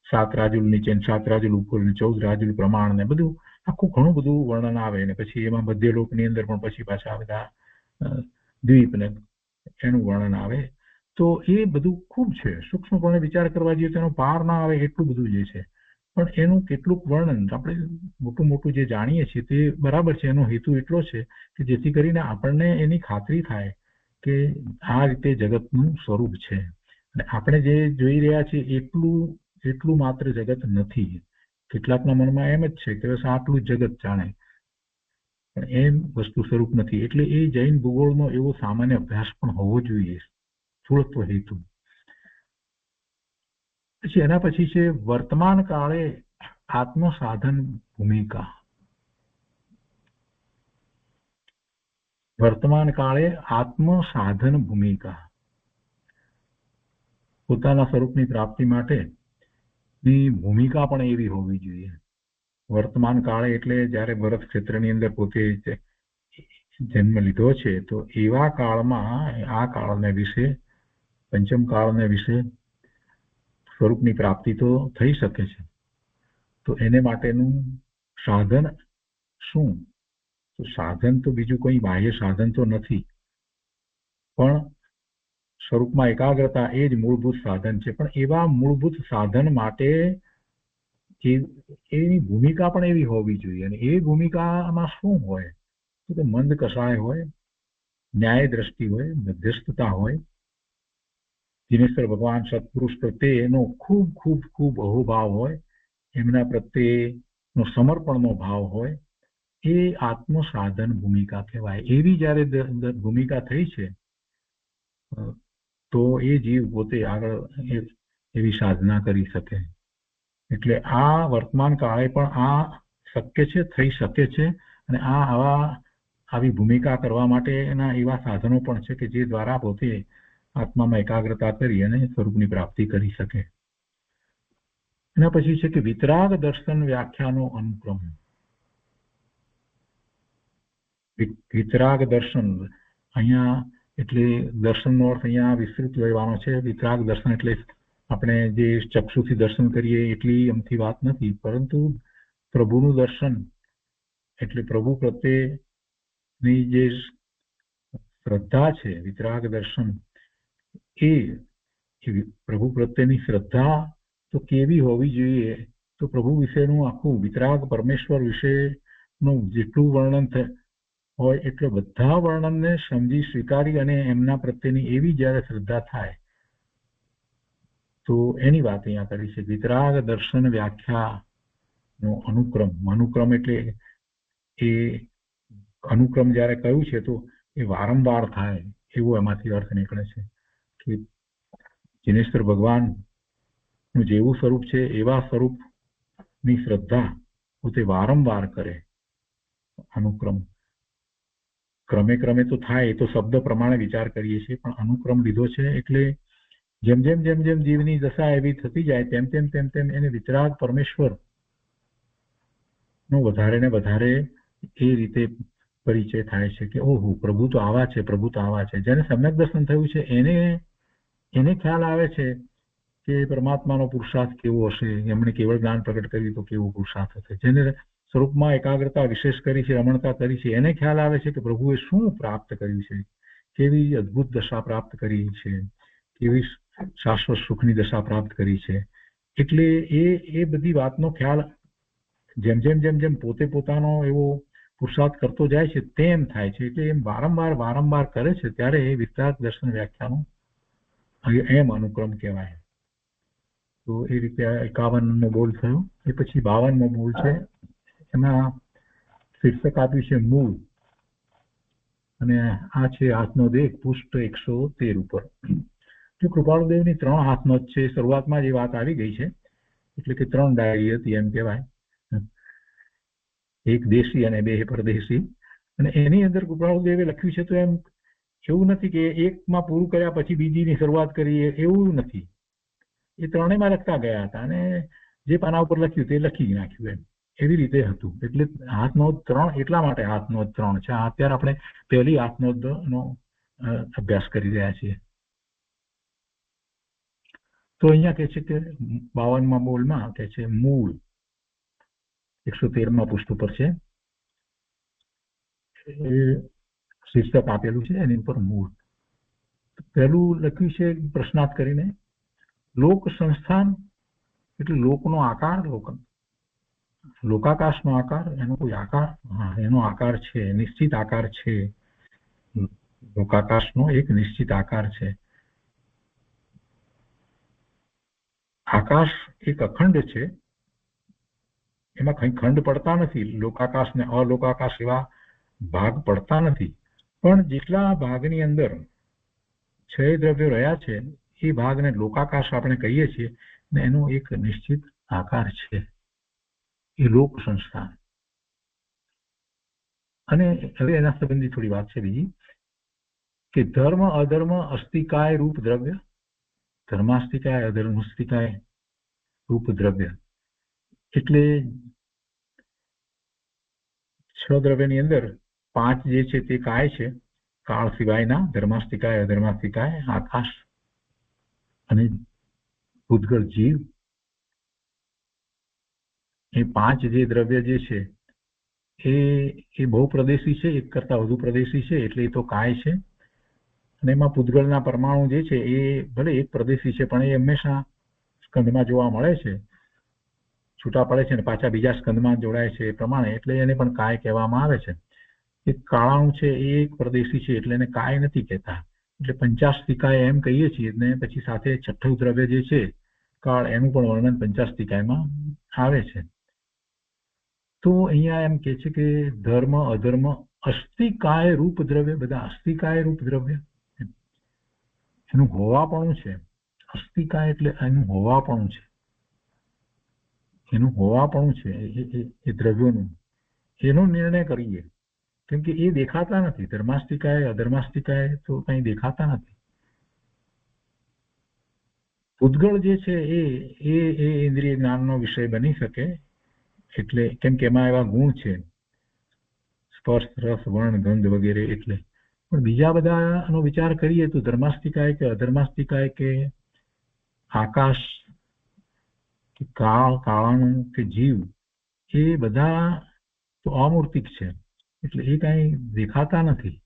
7 રાજુલ નીચે 7 રાજુલ ઉપર, 14 રાજુલ પ્રમાણ ને બધું આખું ઘણું બધું વર્ણન આવે. ને પછી એમાં મધ્યલોકની અંદર પણ પછી પાછા બધા દ્વીપ ને એનું વર્ણન આવે. તો એ બધું ખૂબ છે. સૂક્ષ્મપણે વિચાર કરવા જઈએ તેનો પાર ના આવે એટલું બધું જે છે. પણ એનું કેટલુંક વર્ણન આપણે મોટું જે જાણીએ છીએ તે બરાબર છે. એનો હેતુ એટલો છે કે જેથી કરીને આપણને એની ખાતરી થાય કે આ રીતે જગતનું સ્વરૂપ છે. અને આપણે જે જોઈ રહ્યા છીએ એટલું માત્ર જગત નથી. કેટલાકના મનમાં એમ જ છે કે બસ આટલું જગત જાણે, પણ એમ વસ્તુ સ્વરૂપ નથી. એટલે એ જૈન ભૂગોળનો એવો સામાન્ય અભ્યાસ પણ હોવો જોઈએ, સ્થૂળત્વ હેતુ. પછી એના પછી છે વર્તમાન કાળે આત્મસાધન ભૂમિકા. વર્તમાન કાળે આત્મસાધન ભૂમિકા. પોતાના સ્વરૂપની પ્રાપ્તિ માટેની ભૂમિકા પણ એવી હોવી જોઈએ. વર્તમાન કાળે એટલે જ્યારે ભરત ક્ષેત્રની અંદર પોતે જન્મ લીધો છે તો એવા કાળમાં આ કાળને વિશે, પંચમ કાળને વિશે સ્વરૂપની પ્રાપ્તિ તો થઈ શકે છે. તો એને માટેનું સાધન શું? તો સાધન તો બીજું કોઈ બાહ્ય સાધન તો નથી, પણ સ્વરૂપમાં એકાગ્રતા એ જ મૂળભૂત સાધન છે. પણ એવા મૂળભૂત સાધન માટે એની ભૂમિકા પણ એવી હોવી જોઈએ. અને એ ભૂમિકામાં શું હોય તો મંદ કષાય હોય, ન્યાય દ્રષ્ટિ હોય, મધ્યસ્થતા હોય, દિનેશ્વર ભગવાન સત્પુરુષ પ્રત્યે એનો ખૂબ ખૂબ ખૂબ અહોભાવ હોય, એમના પ્રત્યેનો સમર્પણનો ભાવ હોય. એ આત્મસાધન ભૂમિકા કહેવાય. એવી જ્યારે ભૂમિકા થઈ છે તો એ જીવ પોતે આગળ એવી સાધના કરી શકે. એટલે આ વર્તમાન કાળે પણ આ શક્ય છે, થઈ શકે છે. અને આવી ભૂમિકા કરવા માટેના એવા સાધનો પણ છે કે જે દ્વારા પોતે આત્મામાં એકાગ્રતા કરી અને સ્વરૂપની પ્રાપ્તિ કરી શકે. એના પછી છે કે વિતરાગ દર્શન વ્યાખ્યાનો અનુક્રમ. વિતરાગ દર્શન અહીંયા એટલે દર્શનનો અર્થ અહીંયા વિસ્તૃત લેવાનો છે. વિતરાગ દર્શન એટલે આપણે જે ચક્ષુથી દર્શન કરીએ એટલી અમથી વાત નથી, પરંતુ પ્રભુનું દર્શન એટલે પ્રભુ પ્રત્યેની જે શ્રદ્ધા છે, વિતરાગ દર્શન એ પ્રભુ પ્રત્યેની શ્રદ્ધા તો કેવી હોવી જોઈએ? તો પ્રભુ વિશેનું આખું વિતરાગ પરમેશ્વર વિશેનું જેટલું વર્ણન હોય એટલે બધા વર્ણનને સમજી સ્વીકારી અને એમના પ્રત્યેની એવી જ્યારે શ્રદ્ધા થાય તો એની વાત અહીંયા કરી છે. વિતરાગ દર્શન વ્યાખ્યા નો અનુક્રમ એટલે એ અનુક્રમ જ્યારે કહ્યું છે તો એ વારંવાર થાય એવો એમાંથી અર્થ નીકળે છે કે જિનેશ્વર ભગવાનનું જેવું સ્વરૂપ છે એવા સ્વરૂપની શ્રદ્ધા પોતે વારંવાર કરે. અનુક્રમ ક્રમે ક્રમે તો થાય, એ તો શબ્દ પ્રમાણે વિચાર કરીએ છીએ, પણ અનુક્રમ લીધો છે એટલે જેમ જેમ જેમ જેમ જીવની દશા એવી થતી જાય તેમ તેમ તેમ તેમ એને વિતરાગ પરમેશ્વર નો વધારે ને વધારે એ રીતે પરિચય થાય છે કે ઓહો પ્રભુ તો આવા છે, પ્રભુ તો આવા છે. જેને સમ્યક દર્શન થયું છે એને ખ્યાલ આવે છે કે પરમાત્માનો પુરુષાર્થ કેવો હશે, એમણે કેવળ જ્ઞાન પ્રગટ કર્યું તો કેવો પુરુષાર્થ હશે. જેને સ્વરૂપમાં એકાગ્રતા વિશેષ કરી છે, રમણતા કરી છે, એને ખ્યાલ આવે છે કે પ્રભુએ શું પ્રાપ્ત કર્યું છે, કેવી અદ્ભુત દશા પ્રાપ્ત કરી છે, કેવી શાશ્વત સુખની દશા પ્રાપ્ત કરી છે. એટલે એ બધી વાતનો ખ્યાલ જેમ જેમ જેમ જેમ પોતે પોતાનો એવો પુરુષાર્થ કરતો જાય છે તેમ થાય છે. એટલે એમ વારંવાર કરે છે ત્યારે એ વિતરાગ દર્શન વ્યાખ્યાનો એમ અનુક્રમ કહેવાય. તો એ રીતે 51મો બોલ થયો. એ પછી 52મો બોલ છે, એમાં શીર્ષક આપ્યું છે મૂળ, અને આ છે હાથનો દેખ પુષ્ટ 113 ઉપર. જો કૃપાળુદેવની 3 હાથનો જ છે. શરૂઆતમાં જ એ વાત આવી ગઈ છે, એટલે કે 3 ડાયરી હતી એમ કહેવાય, એક દેશી અને 2 પરદેશી. અને એની અંદર કૃપાળુદેવે લખ્યું છે તો એમ એવું નથી કે એકમાં પૂરું કર્યા પછી બીજીની શરૂઆત કરીએ, એવું નથી. એ ત્રણેયમાં લખતા ગયા હતા અને જે પાના ઉપર લખ્યું તે લખી નાખ્યું એમ, એવી રીતે હતું. એટલે હાથનોંધ 3 એટલા માટે હાથનોંધ 3 છે. અત્યારે આપણે પહેલી હાથનોંધનો અભ્યાસ કરી રહ્યા છીએ. તો અહીંયા કહે છે કે 52મા બોલમાં કહે છે મૂળ 113મા પૃષ્ઠ ઉપર છે, એ શીર્ષક આપેલું છે એની ઉપર મૂળ. પહેલું લખ્યું છે પ્રશ્નાર્થ કરીને, લોક સંસ્થાન એટલે લોકનો આકાર, લોકાકાશનો આકાર, એનો કોઈ આકાર? હા, એનો આકાર છે, નિશ્ચિત આકાર છે. લોકાકાશનો એક નિશ્ચિત આકાર છે. આકાશ એક અખંડ છે, એમાં કઈ ખંડ પડતા નથી. લોકાકાશ ને અલોકાકાશ એવા ભાગ પડતા નથી, પણ જેટલા ભાગની અંદર 6 દ્રવ્યો રહ્યા છે એ ભાગને લોકાકાશ આપણે કહીએ છીએ, ને એનો એક નિશ્ચિત આકાર છે, એ લોક સંસ્થાન. અને હવે એના સંબંધી થોડી વાત છે બીજી, કે ધર્મ અધર્મ અસ્તિકાય રૂપ દ્રવ્ય, ધર્માસ્તિકાય અધર્માસ્તિકાય રૂપ દ્રવ્ય. એટલે 6 દ્રવ્યની અંદર 5 જે છે તે કાય છે, કાળ સિવાયના, ધર્માસ્તિકાય અધર્માસ્તિકાય, આકાશ અને ભૂતગળ જીવ. એ 5 જે દ્રવ્ય જે છે એ બહુ પ્રદેશી છે, એક કરતા વધુ પ્રદેશી છે, એટલે એ તો કાય છે. અને એમાં પૂતગળના પરમાણુ જે છે એ ભલે એક પ્રદેશી છે, પણ એ હંમેશા સ્કંદમાં જોવા મળે છે, છૂટા પડે છે અને પાછા બીજા સ્કંદમાં જોડાય છે એ પ્રમાણે, એટલે એને પણ કાય કહેવામાં આવે છે. એક કાળાણુ છે એ એક પ્રદેશી છે, એટલે એને કાય નથી કહેતા. એટલે 50 એમ કહીએ છીએ, ને પછી સાથે 6ઠ્ઠું દ્રવ્ય જે છે કાળ, એનું પણ વર્ણન 50 આવે છે. તો અહીંયા એમ કે છે કે ધર્મ અધર્મ અસ્તિકાય રૂપ દ્રવ્ય, બધા અસ્તિકાય રૂપ દ્રવ્ય, એનું હોવાપણું છે. અસ્તિકાય એટલે એનું હોવાપણું છે, એનું હોવાપણું છે એ દ્રવ્યોનું, એનો નિર્ણય કરીએ. કેમ કે એ દેખાતા નથી. ધર્માસ્તિકાય અધર્માસ્તિકાય તો કઈ દેખાતા નથી. પૂતગળ જે છે એ ઇન્દ્રિય જ્ઞાનનો વિષય બની શકે, એટલે કેમ કે એમાં એવા ગુણ છે, સ્પર્શ રસ વર્ણ ગંધ વગેરે. એટલે પણ બીજા બધાનો વિચાર કરીએ તો ધર્માસ્તિકાય કે અધર્માસ્તિકાય કે આકાશ કે કાળાનું કે જીવ, એ બધા તો અમૂર્તિક છે, એટલે એ કઈ દેખાતા નથી.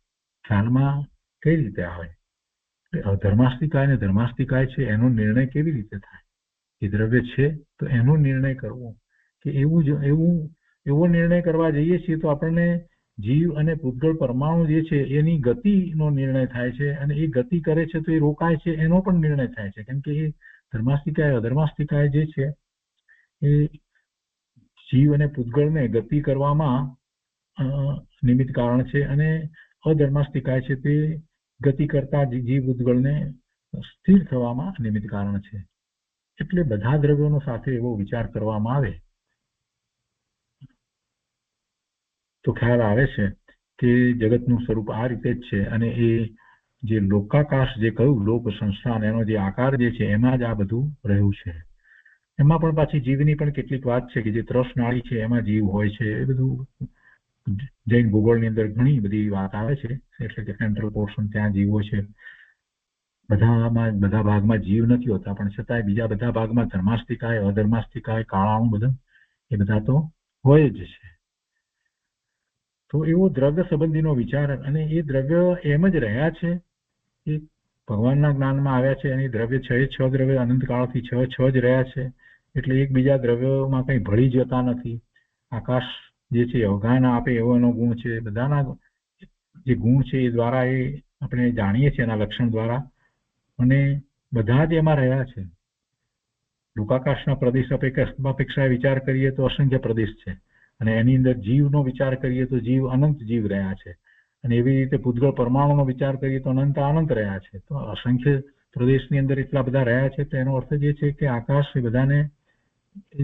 ખ્યાલમાં કઈ રીતે આવે? અધર્માસ્તિકાય ને ધર્માસ્તિકાય છે, એનો નિર્ણય કેવી રીતે થાય? એ દ્રવ્ય છે તો એનો નિર્ણય કરવો, કે એવો નિર્ણય કરવા જઈએ છીએ તો આપણને જીવ અને પૂતગળ પરમાણુ જે છે એની ગતિનો નિર્ણય થાય છે, અને એ ગતિ કરે છે તો એ રોકાય છે એનો પણ નિર્ણય થાય છે. કેમ કે એ ધર્માસ્તિકાય અધર્માસ્તિકાય જે છે એ જીવ અને પૂતગળને ગતિ કરવામાં નિમિત્ત કારણ છે, અને અધર્માસ્તિકાય છે તે ગતિ કરતા જીવ પૂતગળને સ્થિર થવામાં નિમિત્ત કારણ છે. એટલે બધા દ્રવ્યોનો સાથે એવો વિચાર કરવામાં આવે તો ખ્યાલ આવે છે કે જગતનું સ્વરૂપ આ રીતે જ છે, અને એ જે લોકાકાશ જે કહ્યું લોક સંસ્થાન એનો જે આકાર જે છે એમાં જ આ બધું રહ્યું છે. એમાં પણ પાછી જીવની પણ કેટલીક વાત છે કે જે ત્રસ નાળી છે એમાં જીવ હોય છે. એ બધું જૈન ભૂગોળની અંદર ઘણી બધી વાત આવે છે, એટલે કે સેન્ટ્રલ પોર્શન ત્યાં જીવો છે. બધા ભાગમાં જીવ નથી હોતા, પણ છતાંય બીજા બધા ભાગમાં ધર્માસ્તિકાય અધર્માસ્તિકાય કાળાણું બધા એ બધા તો હોય જ છે. તો એવો દ્રવ્ય સંબંધીનો વિચાર, અને એ દ્રવ્ય એમ જ રહ્યા છે, એ ભગવાનના જ્ઞાનમાં આવ્યા છે. એની દ્રવ્ય છ દ્રવ્ય અનંતકાળથી છ જ રહ્યા છે, એટલે એકબીજા દ્રવ્યોમાં કંઈ ભળી જતા નથી. આકાશ જે છે અવગાહન આપે એવો એનો ગુણ છે. બધાના જે ગુણ છે એ દ્વારા એ આપણે જાણીએ છીએ એના લક્ષણ દ્વારા, અને બધા જ એમાં રહ્યા છે. લોકાકાશના પ્રદેશ અપેક્ષા વિચાર કરીએ તો અસંખ્ય પ્રદેશ છે, અને એની અંદર જીવનો વિચાર કરીએ તો જીવ અનંત જીવ રહ્યા છે, અને એવી રીતે પૂતગળ પરમાણુનો વિચાર કરીએ તો અનંત રહ્યા છે. તો અસંખ્ય પ્રદેશની અંદર એટલા બધા રહ્યા છે, તો એનો અર્થ જે છે કે આકાશ એ બધાને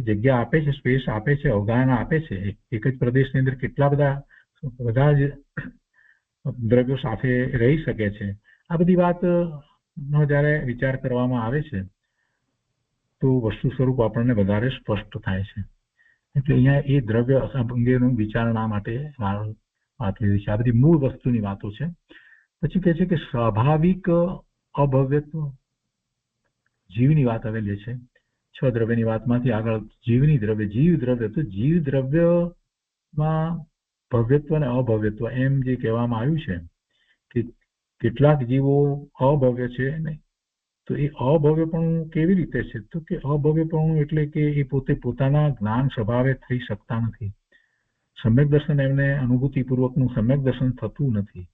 જગ્યા આપે છે, સ્પેસ આપે છે, અવગાહન આપે છે. એક જ પ્રદેશની અંદર કેટલા બધા જ દ્રવ્યો સાથે રહી શકે છે. આ બધી વાતનો જ્યારે વિચાર કરવામાં આવે છે તો વસ્તુ સ્વરૂપ આપણને વધારે સ્પષ્ટ થાય છે. એટલે અહીંયા એ દ્રવ્ય અંગેનું વિચારણા માટે વાત લીધી છે. આ બધી મૂળ વસ્તુની વાતો છે. પછી કહે છે કે સ્વાભાવિક અભવ્યત્વ જીવની વાત આવેલી છે. છ દ્રવ્યની વાતમાંથી આગળ જીવની દ્રવ્ય, જીવ દ્રવ્ય, તો જીવ દ્રવ્યમાં ભવ્યત્વ અને અભવ્યત્વ એમ જે કહેવામાં આવ્યું છે કે કેટલાક જીવો અભવ્ય છે ને, તો એ અભવ્યપણું કેવી રીતે છે? તો કે અભવ્યપણું એટલે કે એ પોતે પોતાના જ્ઞાન સ્વભાવે થઈ શકતા નથી. સમ્યક દર્શન એમને અનુભૂતિપૂર્વકનું સમ્યક દર્શન થતું નથી.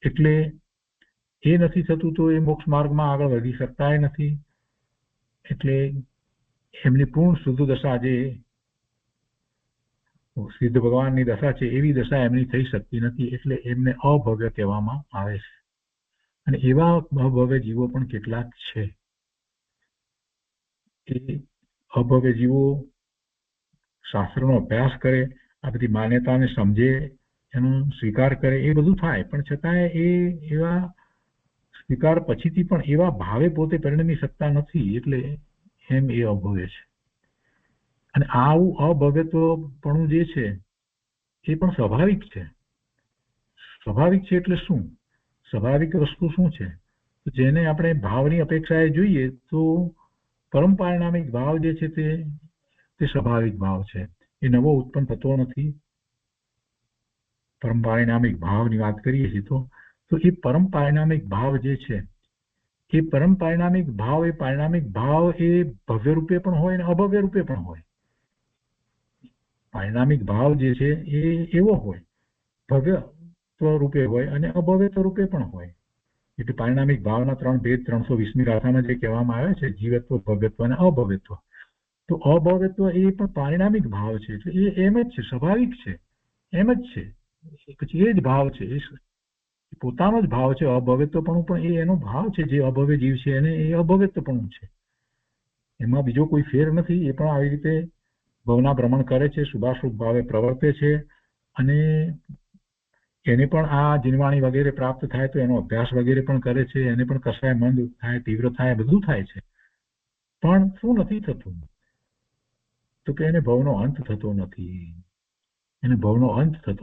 એટલે એ નથી થતું તો એ મોક્ષ માર્ગમાં આગળ વધી શકતા નથી. એટલે એમની પૂર્ણ શુદ્ધ દશા જે સિદ્ધ ભગવાનની દશા છે એવી દશા એમની થઈ શકતી નથી. એટલે એમને અભવ્ય કહેવામાં આવે છે. અને એવા અભવ્ય જીવો પણ કેટલાક છે. એ અભવ્ય જીવો શાસ્ત્રનો અભ્યાસ કરે, આ બધી માન્યતાને સમજે, એનો સ્વીકાર કરે, એ બધું થાય, પણ છતાંય એ એવા સ્વીકાર પછીથી પણ એવા ભાવે પોતે પરિણમી શકતા નથી. એટલે એમ એ અભવ્ય છે. અને આવું અભવ્યત્વપણું જે છે એ પણ સ્વાભાવિક છે. સ્વાભાવિક છે એટલે શું? સ્વાભાવિક વસ્તુ શું છે? જેને આપણે ભાવની અપેક્ષાએ જોઈએ તો પરમપારિણામિક ભાવ જે છે તે સ્વાભાવિક ભાવ છે. એ નવો ઉત્પન્ન થતો નથી. પરમપારિણામિક ભાવની વાત કરીએ છીએ તો એ પરમપારિણામિક ભાવ જે છે એ પરમપારિણામિક ભાવ એ ભવ્ય રૂપે પણ હોય અને અભવ્ય રૂપે પણ હોય. પારિણામિક ભાવ જે છે એ એવો હોય, ભવ્ય રૂપે હોય અને અભવ્ય રૂપે પણ હોય. એટલે પારિણામિક ભાવના 3 ભેદ 320મી ગાથામાં જે કહેવામાં આવે છે, જીવત્વ, ભવ્યત્વ અને અભવ્યત્વ. તો અભવ્યત્વ એ પણ પારિણામિક ભાવ છે. એટલે એ એમ જ છે, સ્વાભાવિક છે, એમ જ છે. પછી એ જ ભાવ છે, એ પોતાનો જ ભાવ છે. અભવ્યત્વપણું પણ એ એનો ભાવ છે. જે અભવ્ય જીવ છે એને એ અભવ્યત્વપણું છે. એમાં બીજો કોઈ ફેર નથી. એ પણ આવી રીતે ભવના ભ્રમણ કરે છે, શુભાશુભ ભાવે પ્રવર્તે છે, અને એને પણ આ જીનવાણી વગેરે પ્રાપ્ત થાય તો એનો અભ્યાસ વગેરે પણ કરે છે. એને પણ કસાય મંદ થાય, તીવ્ર થાય, બધું થાય છે. પણ શું નથી થતું? તો કે એને ભવનો અંત થતો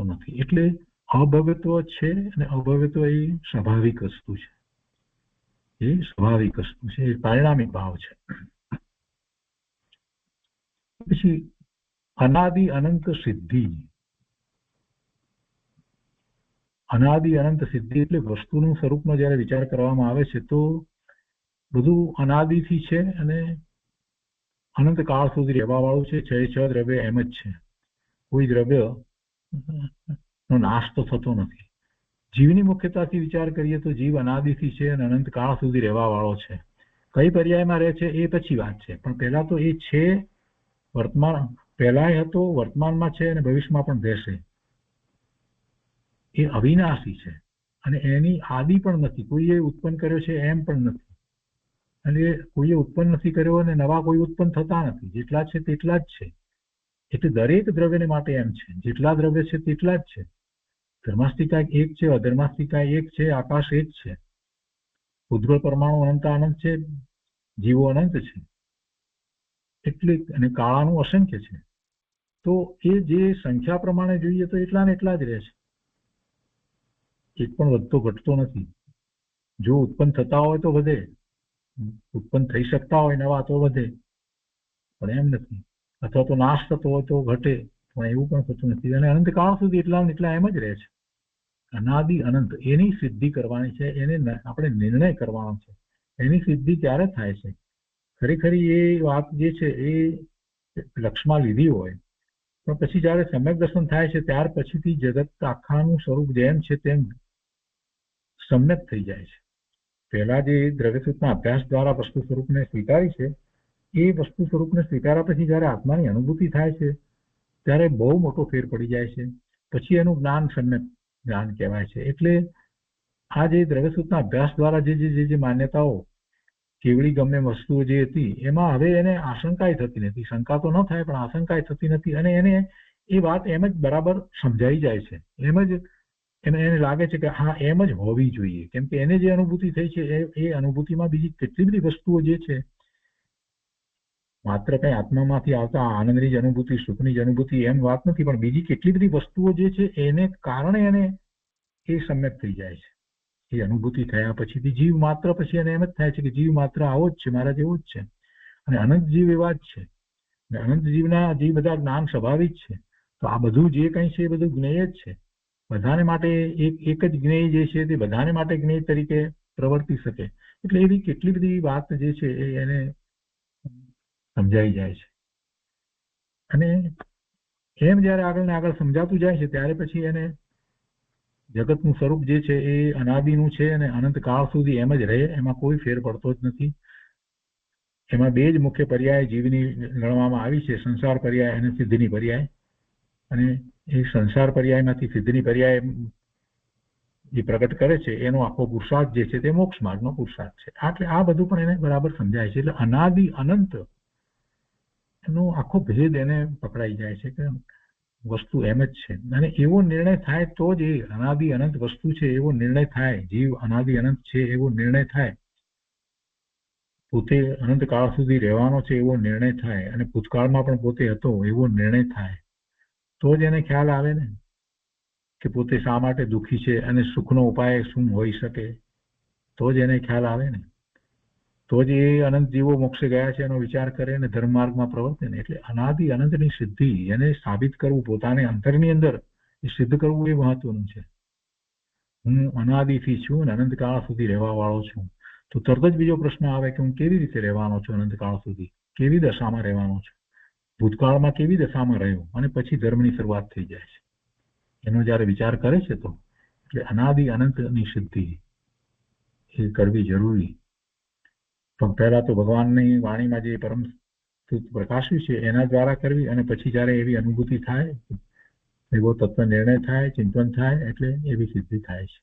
નથી. એટલે અભવ્યત્વ છે, અને અભવ્યત્વ એ સ્વાભાવિક વસ્તુ છે. એ સ્વાભાવિક વસ્તુ છે, એ પારિણામિક ભાવ છે. પછી અનાદિ અનંત સિદ્ધિ. અનાદિ અનંત સિદ્ધિ એટલે વસ્તુનું સ્વરૂપનો જયારે વિચાર કરવામાં આવે છે તો બધું અનાદિથી છે અને અનંત કાળ સુધી રહેવા વાળું છે. છ દ્રવ્ય એમ જ છે. કોઈ દ્રવ્ય નો નાશ તો થતો નથી. જીવની મુખ્યતાથી વિચાર કરીએ તો જીવ અનાદિથી છે અને અનંત કાળ સુધી રહેવા વાળો છે. કઈ પર્યાયમાં રહે છે એ પછી વાત છે, પણ પહેલા તો એ છે વર્તમાન પહેલાય હતો, વર્તમાનમાં છે અને ભવિષ્યમાં પણ રહેશે. એ અવિનાશી છે અને એની આદિ પણ નથી. કોઈએ ઉત્પન્ન કર્યો છે એમ પણ નથી, અને કોઈએ ઉત્પન્ન નથી કર્યો અને નવા કોઈ ઉત્પન્ન થતા નથી. જેટલા છે તેટલા જ છે. એટલે દરેક દ્રવ્યને માટે એમ છે, જેટલા દ્રવ્ય છે તેટલા જ છે. ધર્માસ્તિકા એક છે, અધર્માસ્તિકા એક છે, આકાશ એક છે, ઉદ્ગળ પરમાણુ અનંત અનંત છે, જીવો અનંત છે, એટલે અને કાળાનું અસંખ્ય છે. તો એ જે સંખ્યા પ્રમાણે જોઈએ તો એટલા ને એટલા જ રહે છે. એક પણ વધતો ઘટતો નથી. જો ઉત્પન્ન થતા હોય તો વધે, ઉત્પન્ન થઈ શકતા હોય નવા તો વધે, પણ એમ નથી. અથવા તો નાશ થતો હોય તો ઘટે, પણ એવું પણ થતું નથી. અને અનંતકાળ સુધી એટલા ને એટલા એમ જ રહે છે. અનાદિ અનંત, એની સિદ્ધિ કરવાની છે, એને આપણે નિર્ણય કરવાનો છે. એની સિદ્ધિ ક્યારે થાય છે? ખરેખર એ વાત જે છે એ લક્ષમાં લીધી હોય, પણ પછી જયારે સમ્યક દર્શન થાય છે ત્યાર પછીથી જગત આખાનું સ્વરૂપ જેમ છે તેમ સમ્યક થઈ જાય છે. પહેલા જે દ્રવ્યસૂત્રના અભ્યાસ દ્વારા વસ્તુ સ્વરૂપને સ્વીકારી છે, એ વસ્તુ સ્વરૂપને સ્વીકાર્યા પછી જયારે આત્માની અનુભૂતિ થાય છે ત્યારે બહુ મોટો ફેર પડી જાય છે. પછી એનું જ્ઞાન સમ્યક જ્ઞાન કહેવાય છે. એટલે આ જે દ્રવ્યસૂત્રના અભ્યાસ દ્વારા જે માન્યતાઓ કેવડી ગમે વસ્તુઓ જે હતી એમાં હવે એને આશંકાય થતી નથી. શંકા તો ન થાય પણ આશંકાય થતી નથી, અને એને એ વાત એમ જ બરાબર સમજાઈ જાય છે. એમ જ એને લાગે છે કે હા એમ જ હોવી જોઈએ, કેમ કે એને જે અનુભૂતિ થઈ છે એ અનુભૂતિમાં બીજી કેટલી બધી વસ્તુઓ જે છે, માત્ર કઈ આત્મામાંથી આવતા આનંદની જ અનુભૂતિ, સુખની જ અનુભૂતિ એમ વાત નથી, પણ બીજી કેટલી બધી વસ્તુઓ જે છે એને કારણે એને એ સમ્યક થઈ જાય છે. એ અનુભૂતિ થયા પછીથી જીવ માત્ર પછી એને એમ જ થાય છે કે જીવ માત્ર આવો જ છે, મારા જેવો જ છે, અને અનંત જીવ એવા જ છે. અનંત જીવના જે બધા જ્ઞાન સ્વાભાવિક છે. તો આ બધું જે કંઈ છે એ બધું જ્ઞેય જ છે. બધાને માટે એક જ જ્ઞેય જે છે તે બધાને માટે જ્ઞેય તરીકે પ્રવર્તી શકે. એટલે એવી કેટલી બધી વાત જે છે એ એને સમજાઈ જાય છે. અને એમ જયારે આગળ ને આગળ સમજાતું જાય છે ત્યારે પછી એને જગતનું સ્વરૂપ જે છે એ અનાદિનું છે અને અનંત કાળ સુધી એમ જ રહે, એમાં કોઈ ફેર પડતો જ નથી. એમાં બે જ મુખ્ય પર્યાય જીવની ગણવામાં આવી છે, સંસાર પર્યાય અને સિદ્ધિની પર્યાય. અને એ સંસાર પર્યાયમાંથી સિદ્ધિની પર્યાય જે પ્રગટ કરે છે એનો આખો પુરુષાર્થ જે છે તે મોક્ષ માર્ગનો પુરુષાર્થ છે. એટલે આ બધું પણ એને બરાબર સમજાય છે. એટલે અનાદિ અનંત એનો આખો ભેદ એને પકડાઈ જાય છે કે વસ્તુ એમ જ છે. અને એવો નિર્ણય થાય તો જ એ અનાદિ અનંત વસ્તુ છે એવો નિર્ણય થાય, જીવ અનાદિ અનંત છે એવો નિર્ણય થાય, પોતે અનંત કાળ સુધી રહેવાનો છે એવો નિર્ણય થાય, અને ભૂતકાળમાં પણ પોતે હતો એવો નિર્ણય થાય, તો જ એને ખ્યાલ આવે ને કે પોતે શા માટે દુઃખી છે અને સુખનો ઉપાય શું હોઈ શકે. તો જ એને ખ્યાલ આવે ને, તો જ એ અનંત જીવો મોક્ષે ગયા છે એનો વિચાર કરે અને ધર્મ માર્ગમાં પ્રવર્તે ને. એટલે અનાદિ અનંતની સિદ્ધિ એને સાબિત કરવું, પોતાને અંતરની અંદર એ સિદ્ધ કરવું એ મહત્વનું છે. હું અનાદિથી છું અને અનંતકાળ સુધી રહેવા વાળો છું. તો તરત જ બીજો પ્રશ્ન આવે કે હું કેવી રીતે રહેવાનો છું અનંતકાળ સુધી, કેવી દશામાં રહેવાનો છું, ભૂતકાળમાં કેવી દશામાં રહ્યો, અને પછી ધર્મની શરૂઆત થઈ જાય છે. એનો જયારે વિચાર કરે છે તો એટલે અનાદિ અનંતની સિદ્ધિ એ કરવી જરૂરી. પણ પહેલા તો ભગવાનની વાણીમાં જે પરમ પ્રકાશ્યું છે એના દ્વારા કરવી, અને પછી જયારે એવી અનુભૂતિ થાય, એવો તત્વ નિર્ણય થાય, ચિંતન થાય, એટલે એવી સિદ્ધિ થાય છે.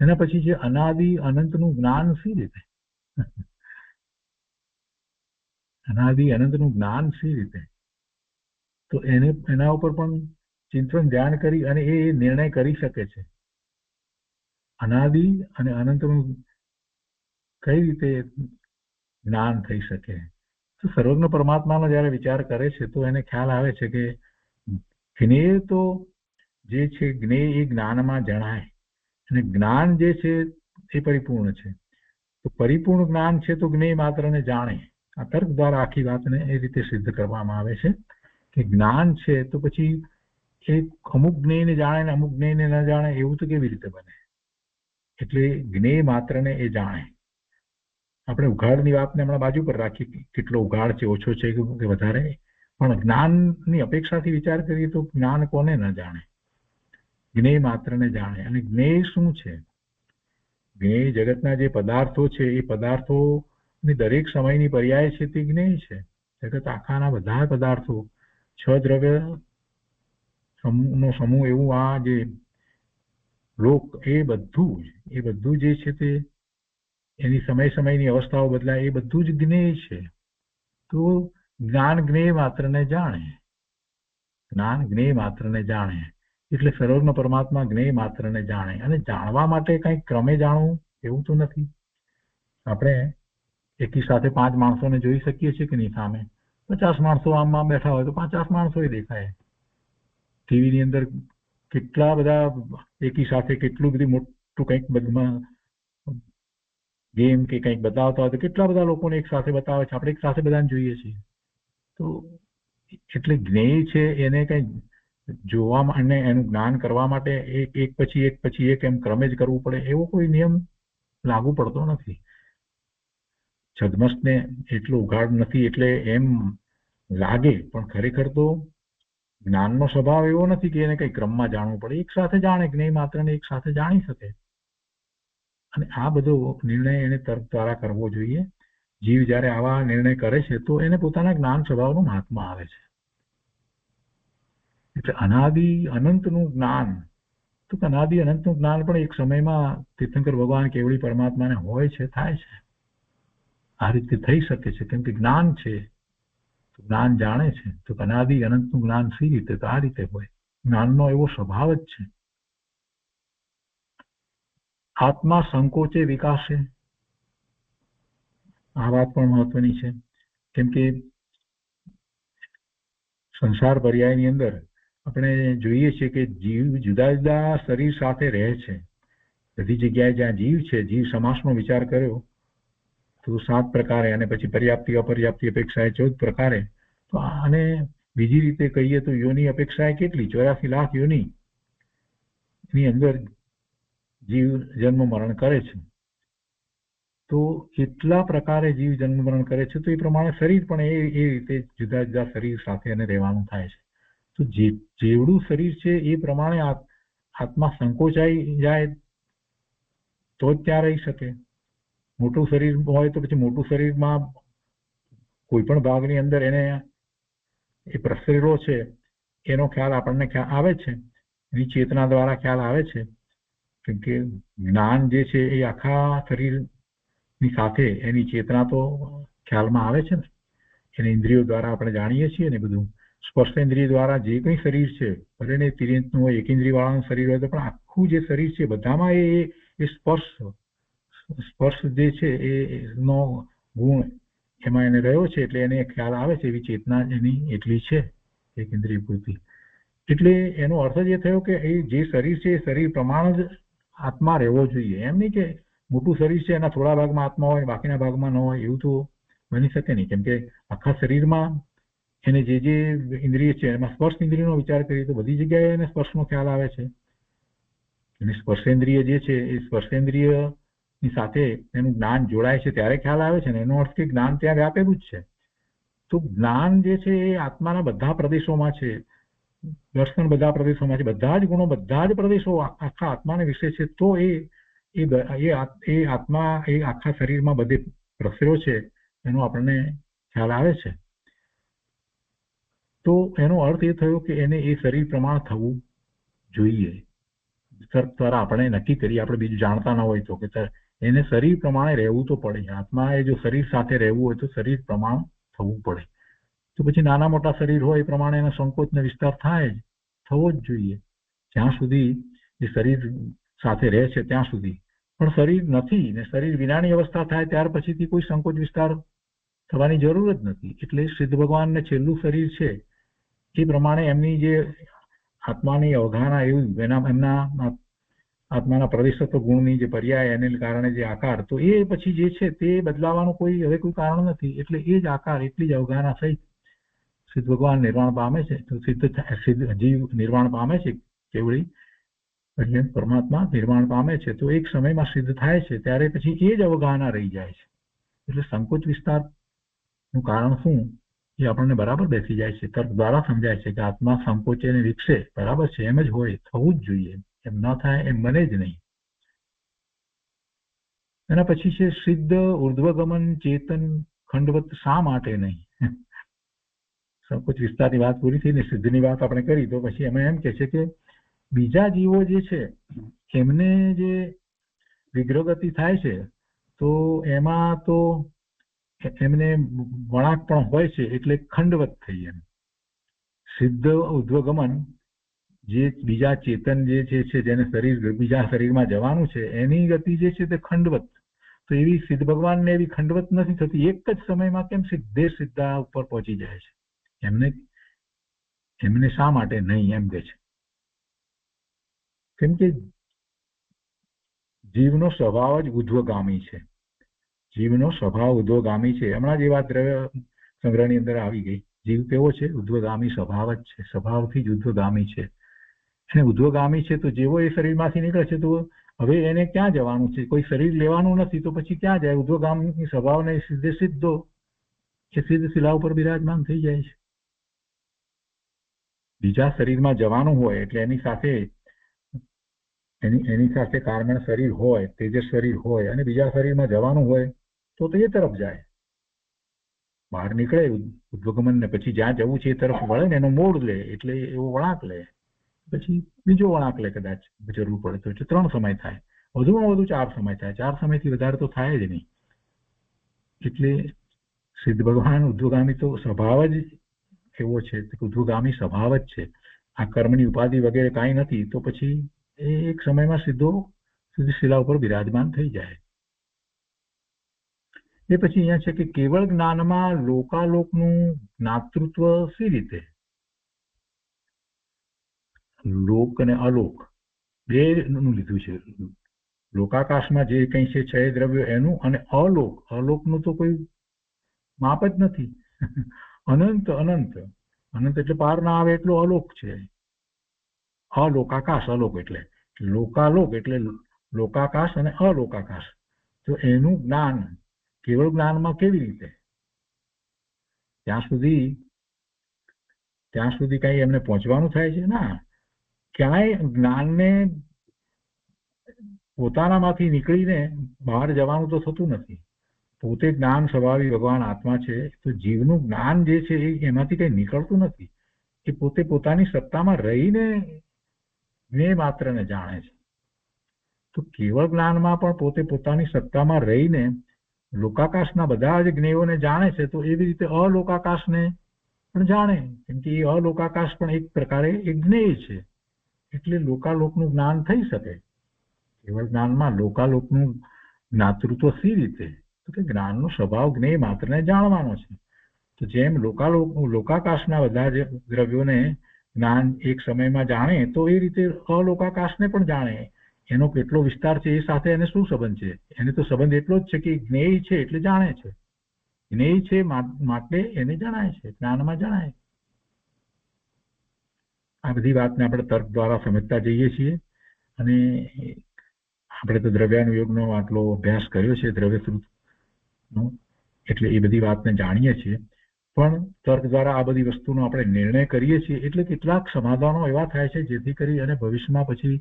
એના પછી જે અનાદિ અનંતનું જ્ઞાન શી રીતે, અનાદિ અનંતનું જ્ઞાન શી રીતે, તો એના ઉપર પણ ચિંતન ધ્યાન કરી અને એ નિર્ણય કરી શકે છે. અનાદિ અને અનંતનું કઈ રીતે જ્ઞાન થઈ શકે. તો સર્વજ્ઞ પરમાત્માનો જયારે વિચાર કરે છે તો એને ખ્યાલ આવે છે કે જ્ઞેય તો જે છે જ્ઞેય એ જ્ઞાનમાં જણાય, અને જ્ઞાન જે છે એ પરિપૂર્ણ છે. તો પરિપૂર્ણ જ્ઞાન છે તો જ્ઞેય માત્રને જાણે. આ તર્ક દ્વારા આખી વાતને એ રીતે સિદ્ધ કરવામાં આવે છે કે જ્ઞાન છે તો પછી એ અમુક જ્ઞેયને જાણે ને અમુક જ્ઞેયને ન જાણે એવું તો કેવી રીતે બને. એટલે જ્ઞેય માત્રને એ જાણે. આપણે ઉઘાડની વાતને હમણાં બાજુ પર રાખી, કેટલો ઉઘાડ છે, ઓછો છે કે વધારે, પણ જ્ઞાનની અપેક્ષાથી વિચાર કરીએ તો જ્ઞાન કોને ન જાણે, જ્ઞેય માત્રને જાણે. અને જ્ઞેય શું છે? જ્ઞેય જગતના જે પદાર્થો છે એ પદાર્થોની દરેક સમયની પર્યાય છે તે જ્ઞેય છે. જગત આખાના બધા પદાર્થો છ દ્રવ્ય નો સમૂહ એવું આ જે લોક એ બધું જે છે તે એની સમયની અવસ્થાઓ બદલાય એ બધું જ જ્ઞેય છે. તો જ્ઞાન જ્ઞેય માત્રને જાણે, જ્ઞાન જ્ઞેય માત્રને જાણે એટલે સર્વજ્ઞ પરમાત્મા જ્ઞેય માત્રને જાણે. અને જાણવા માટે કંઈક ક્રમે જાણવું એવું તો નથી. આપણે એકી સાથે 5 માણસોને જોઈ શકીએ છીએ કે નહીં? સામે 50 માણસો આમ બેઠા હોય તો 50 માણસો દેખાય. ટીવીની અંદર કેટલા બધા એકી સાથે કેટલું બધી મોટું કંઈક બધમાં ગેમ કે કંઈક બતાવતા હોય તો કેટલા બધા લોકોને એક સાથે બતાવે છે. આપણે એક સાથે બધાને જોઈએ છીએ. તો એટલે જ્ઞેય છે એને કંઈ જોવા અને એનું જ્ઞાન કરવા માટે એક પછી એક એમ ક્રમે જ કરવું પડે એવો કોઈ નિયમ લાગુ પડતો નથી. છદ્મસને એટલું ઉઘાડ નથી એટલે એમ લાગે, પણ ખરેખર તો જ્ઞાનનો સ્વભાવ એવો નથી કે એને કઈ ક્રમમાં જાણવું પડે. એક સાથે જાણે, જ્ઞેય માત્રને એક સાથે જાણી શકે. અને આ બધો નિર્ણય એને તર્ક દ્વારા કરવો જોઈએ. જીવ જ્યારે આવા નિર્ણય કરે છે તો એને પોતાના જ્ઞાન સ્વભાવનું મહાત્મા આવે છે. એટલે અનાદિ અનંતનું જ્ઞાન, તો અનાદિ અનંતનું જ્ઞાન પણ એક સમયમાં તીર્થંકર ભગવાન કેવળી પરમાત્માને હોય છે, થાય છે. આ રીતે થઈ શકે છે કેમ કે જ્ઞાન છે, જ્ઞાન જાણે છે. તો અનાદિ અનંતનું જ્ઞાન સી રીતે? તો આ રીતે હોય. જ્ઞાનનો એવો સ્વભાવ જ છે. આત્મા સંકોચે વિકાસે, આ વાત પણ મહત્વની છે. કેમ કે સંસાર પર્યાયની અંદર આપણે જોઈએ છીએ કે જીવ જુદા જુદા શરીર સાથે રહે છે. બધી જગ્યાએ જ્યાં જીવ છે, જીવ સમાસનો વિચાર કર્યો તો 7 પ્રકારે, અને પછી પર્યાપ્તિ અપર્યાપ્તિ અપેક્ષાએ 14 પ્રકારે. તો આને બીજી રીતે કહીએ તો યોની અપેક્ષાએ કેટલી? 84 લાખ યોની ની અંદર જીવ જન્મ મરણ કરે છે. તો એટલા પ્રકારે જીવ જન્મ મરણ કરે છે. તો એ પ્રમાણે શરીર પણ એ રીતે જુદા જુદા શરીર સાથે એને રહેવાનું થાય છે. તો જેવડું શરીર છે એ પ્રમાણે આત્મા સંકોચાઈ જાય તો જ ત્યાં રહી શકે. મોટું શરીર હોય તો પછી મોટું શરીરમાં કોઈ પણ ભાગની અંદર એને એ પ્રસરેલો છે એનો ખ્યાલ આપણને આવે છે, એની ચેતના દ્વારા ખ્યાલ આવે છે. કેમ કે જ્ઞાન જે છે એ આખા શરીરની સાથે એની ચેતના તો ખ્યાલમાં આવે છે ને. એને ઇન્દ્રિયો દ્વારા આપણે જાણીએ છીએ ને બધું. સ્પર્શેન્દ્રિય દ્વારા જે કંઈ શરીર છે, ભલે ને તિર્યંતનું હોય, એક ઇન્દ્રિય વાળાનું શરીર હોય, તો પણ આખું જે શરીર છે બધામાં એ સ્પર્શ જે છે એનો ગુણ એમાં એને રહ્યો છે એટલે એને ખ્યાલ આવે છે. એવી ચેતના એની એટલી છે એક ઇન્દ્રિય પૂરતી. એટલે એનો અર્થ જ એ થયો કે એ જે શરીર છે એ શરીર પ્રમાણે જ આત્મા રહેવો જોઈએ. એમ નહીં કે મોટું શરીર છે એના થોડા ભાગમાં આત્મા હોય, બાકીના ભાગમાં ન હોય, એવું તો બની શકે નહીં. કેમ કે આખા શરીરમાં એને જે ઇન્દ્રિય છે એમાં સ્પર્શ ઇન્દ્રિયનો વિચાર કરીએ તો બધી જગ્યાએ એને સ્પર્શનો ખ્યાલ આવે છે. અને સ્પર્શેન્દ્રિય જે છે એ સ્પર્શેન્દ્રિયની સાથે એનું જ્ઞાન જોડાય છે ત્યારે ખ્યાલ આવે છે ને. એનો અર્થ કે જ્ઞાન ત્યાં વ્યાપેલું જ છે. તો જ્ઞાન જે છે એ આત્માના બધા પ્રદેશોમાં છે, દર્શન બધા પ્રદેશોમાં છે, બધા જ ગુણો બધા જ પ્રદેશો આખા આત્માને વિશે છે. તો એ આત્મા એ આખા શરીરમાં બધે પ્રસર્યો છે એનો આપણને ખ્યાલ આવે છે. તો એનો અર્થ એ થયો કે એને એ શરીર પ્રમાણે થવું જોઈએ. તર્ક દ્વારા આપણે નક્કી કરીએ, આપણે બીજું જાણતા ન હોય તો, કે એને શરીર પ્રમાણે રહેવું તો પડે. આત્માએ જો શરીર સાથે રહેવું હોય તો શરીર પ્રમાણે થવું પડે. તો પછી નાના મોટા શરીર હોય એ પ્રમાણે એનો સંકોચ ને વિસ્તાર થાય જ, થવો જ જોઈએ. જ્યાં સુધી એ શરીર સાથે રહે છે ત્યાં સુધી. પણ શરીર નથી ને શરીર વિનાની અવસ્થા થાય ત્યાર પછીથી કોઈ સંકોચ વિસ્તાર થવાની જરૂર જ નથી. એટલે સિદ્ધ ભગવાનને છેલ્લું શરીર છે એ પ્રમાણે એમની જે આત્માની અવધારણા એવું એમના આત્માના પ્રદેશત્વ ગુણની જે પર્યાય એને કારણે જે આકાર, તો એ પછી જે છે તે બદલાવાનું હવે કોઈ કારણ નથી. એટલે એ જ આકાર, એટલી જ અવધારણા સહિત સિદ્ધ ભગવાન નિર્વાણ પામે છે. તો સિદ્ધ જીવ નિર્વાણ પામે છે, કેવળી એટલે પરમાત્મા નિર્વાણ પામે છે. તો એક સમયમાં સિદ્ધ થાય છે ત્યારે પછી એ જ અવગાહના રહી જાય છે. એટલે સંકોચ વિસ્તારનું કારણ શું એ આપણને બરાબર બેસી જાય છે. તર્ક દ્વારા સમજાય છે કે આત્મા સંકોચે ને વિકસે, બરાબર છે, એમ જ હોય, થવું જ જોઈએ. એમ ન થાય એમ બને જ નહીં. એના પછી છે સિદ્ધ ઉર્ધ્વગમન ચેતન ખંડવત શા માટે નહીં? સંકોચ વિસ્તારની વાત પૂરી થઈ ને સિદ્ધની વાત આપણે કરી, તો પછી એમાં એમ કે છે કે બીજા જીવો જે છે એમને જે વિગ્રહગતિ થાય છે તો એમાં તો એમને વળાંક પણ હોય છે, એટલે ખંડવત થઈ. એમ સિદ્ધ ઉદ્વગમન જે બીજા ચેતન જે છે જેને શરીર બીજા શરીરમાં જવાનું છે એની ગતિ જે છે તે ખંડવત. તો એવી સિદ્ધ ભગવાનને એવી ખંડવત નથી થતી. એક જ સમયમાં કેમ સીધા ઉપર પહોંચી જાય છે? એમને શા માટે નહીં એમ કે છે? કેમ કે જીવનો સ્વભાવ જ ઉધ્વગામી છે. જીવનો સ્વભાવ ઉધ્વગામી છે. હમણાં જ એ વાત દ્રવ્ય સંગ્રહની અંદર આવી ગઈ. જીવ કેવો છે? ઉધ્વગામી સ્વભાવ જ છે. સ્વભાવથી જ ઉધ્વગામી છે. અને ઉધ્વગામી છે તો જેવો એ શરીરમાંથી નીકળે છે તો હવે એને ક્યાં જવાનું છે? કોઈ શરીર લેવાનું નથી તો પછી ક્યાં જાય? ઉધ્વગામી સ્વભાવને સીધો એ સિદ્ધ શિલા ઉપર બિરાજમાન થઈ જાય છે. બીજા શરીરમાં જવાનું હોય એટલે એની સાથે કાર્બન શરીર હોય, તેજસ શરીર હોય, અને બીજા શરીરમાં જવાનું હોય તો એ તરફ જાય. બહાર નીકળે ઉદ્વગમન ને પછી જ્યાં જવું છે એ તરફ વળે ને એનો મોડ લે, એટલે એવો વળાંક લે, પછી બીજો વળાંક લે, કદાચ જરૂર પડે તો. એટલે 3 સમય થાય, વધુમાં વધુ 4 સમય થાય. 4 સમયથી વધારે તો થાય જ નહીં. એટલે સિદ્ધ ભગવાન ઉદ્વગામી તો સ્વભાવ જ એવો છે, ઉદ્વગામી સ્વભાવ જ છે. આ કર્મની ઉપાધિ વગેરે કાંઈ નથી તો પછી એ એક સમયમાં સીધો શિલા ઉપર બિરાજમાન થઈ જાય. એ પછી અહીંયા છે કે કેવળ જ્ઞાનમાં લોકાલોકનું જ્ઞાતૃત્વ સી રીતે? લોક અને અલોક બે નું લીધું છે. લોકાકાશમાં જે કંઈ છે ક્ષય દ્રવ્ય એનું, અને અલોકનું તો કોઈ માપ જ નથી. અનંત એટલે પાર ના આવે એટલો અલોક છે. અલોકાકાશ, અલોક એટલે લોકાલોક એટલે લોકાકાશ અને અલોકાકાશ. તો એનું જ્ઞાન કેવળ જ્ઞાનમાં કેવી રીતે? ત્યાં સુધી કઈ એમને પહોંચવાનું થાય છે? ના, ક્યાંય જ્ઞાનને પોતાનામાંથી નીકળીને બહાર જવાનું તો થતું નથી. પોતે જ્ઞાન સ્વભાવી ભગવાન આત્મા છે, તો જીવનું જ્ઞાન જે છે એમાંથી કઈ નીકળતું નથી. એ પોતે પોતાની સત્તામાં રહીને જ્ઞેય માત્રને જાણે છે. તો કેવળ જ્ઞાનમાં પણ પોતે પોતાની સત્તામાં રહીને લોકાકાશના બધા જ જ્ઞેયોને જાણે છે, તો એવી રીતે અલોકાકાશને પણ જાણે. કેમ કે એ અલોકાકાશ પણ એક પ્રકારે એક જ્ઞેય છે, એટલે લોકાલોકનું જ્ઞાન થઈ શકે. કેવળ જ્ઞાનમાં લોકાલોકનું જ્ઞાતૃત્વ સી રીતે? તો કે જ્ઞાનનો સ્વભાવ જ્ઞેય માત્રને જાણવાનો છે. તો જેમ લોકાકાશના બધા જ દ્રવ્યોને જ્ઞાન એક સમયમાં જાણે, તો એ રીતે અલોકાકાશને પણ જાણે. એનો કેટલો વિસ્તાર છે એ સાથે એને શું સંબંધ છે? એને તો સંબંધ એટલો જ છે કે જ્ઞેય છે એટલે જાણે છે. જ્ઞેય છે માટે એને જણાય છે, જ્ઞાનમાં જણાય. આ બધી વાતને આપણે તર્ક દ્વારા સમજતા જઈએ છીએ. અને આપણે તો દ્રવ્યાનુયોગનો આટલો અભ્યાસ કર્યો છે, દ્રવ્યશ્રુતનો, એટલે એ બધી વાતને જાણીએ છીએ. પણ તર્ક દ્વારા આ બધી વસ્તુનો આપણે નિર્ણય કરીએ છીએ, એટલે કેટલાક સમાધાનો એવા થાય છે જેથી કરી અને ભવિષ્યમાં પછી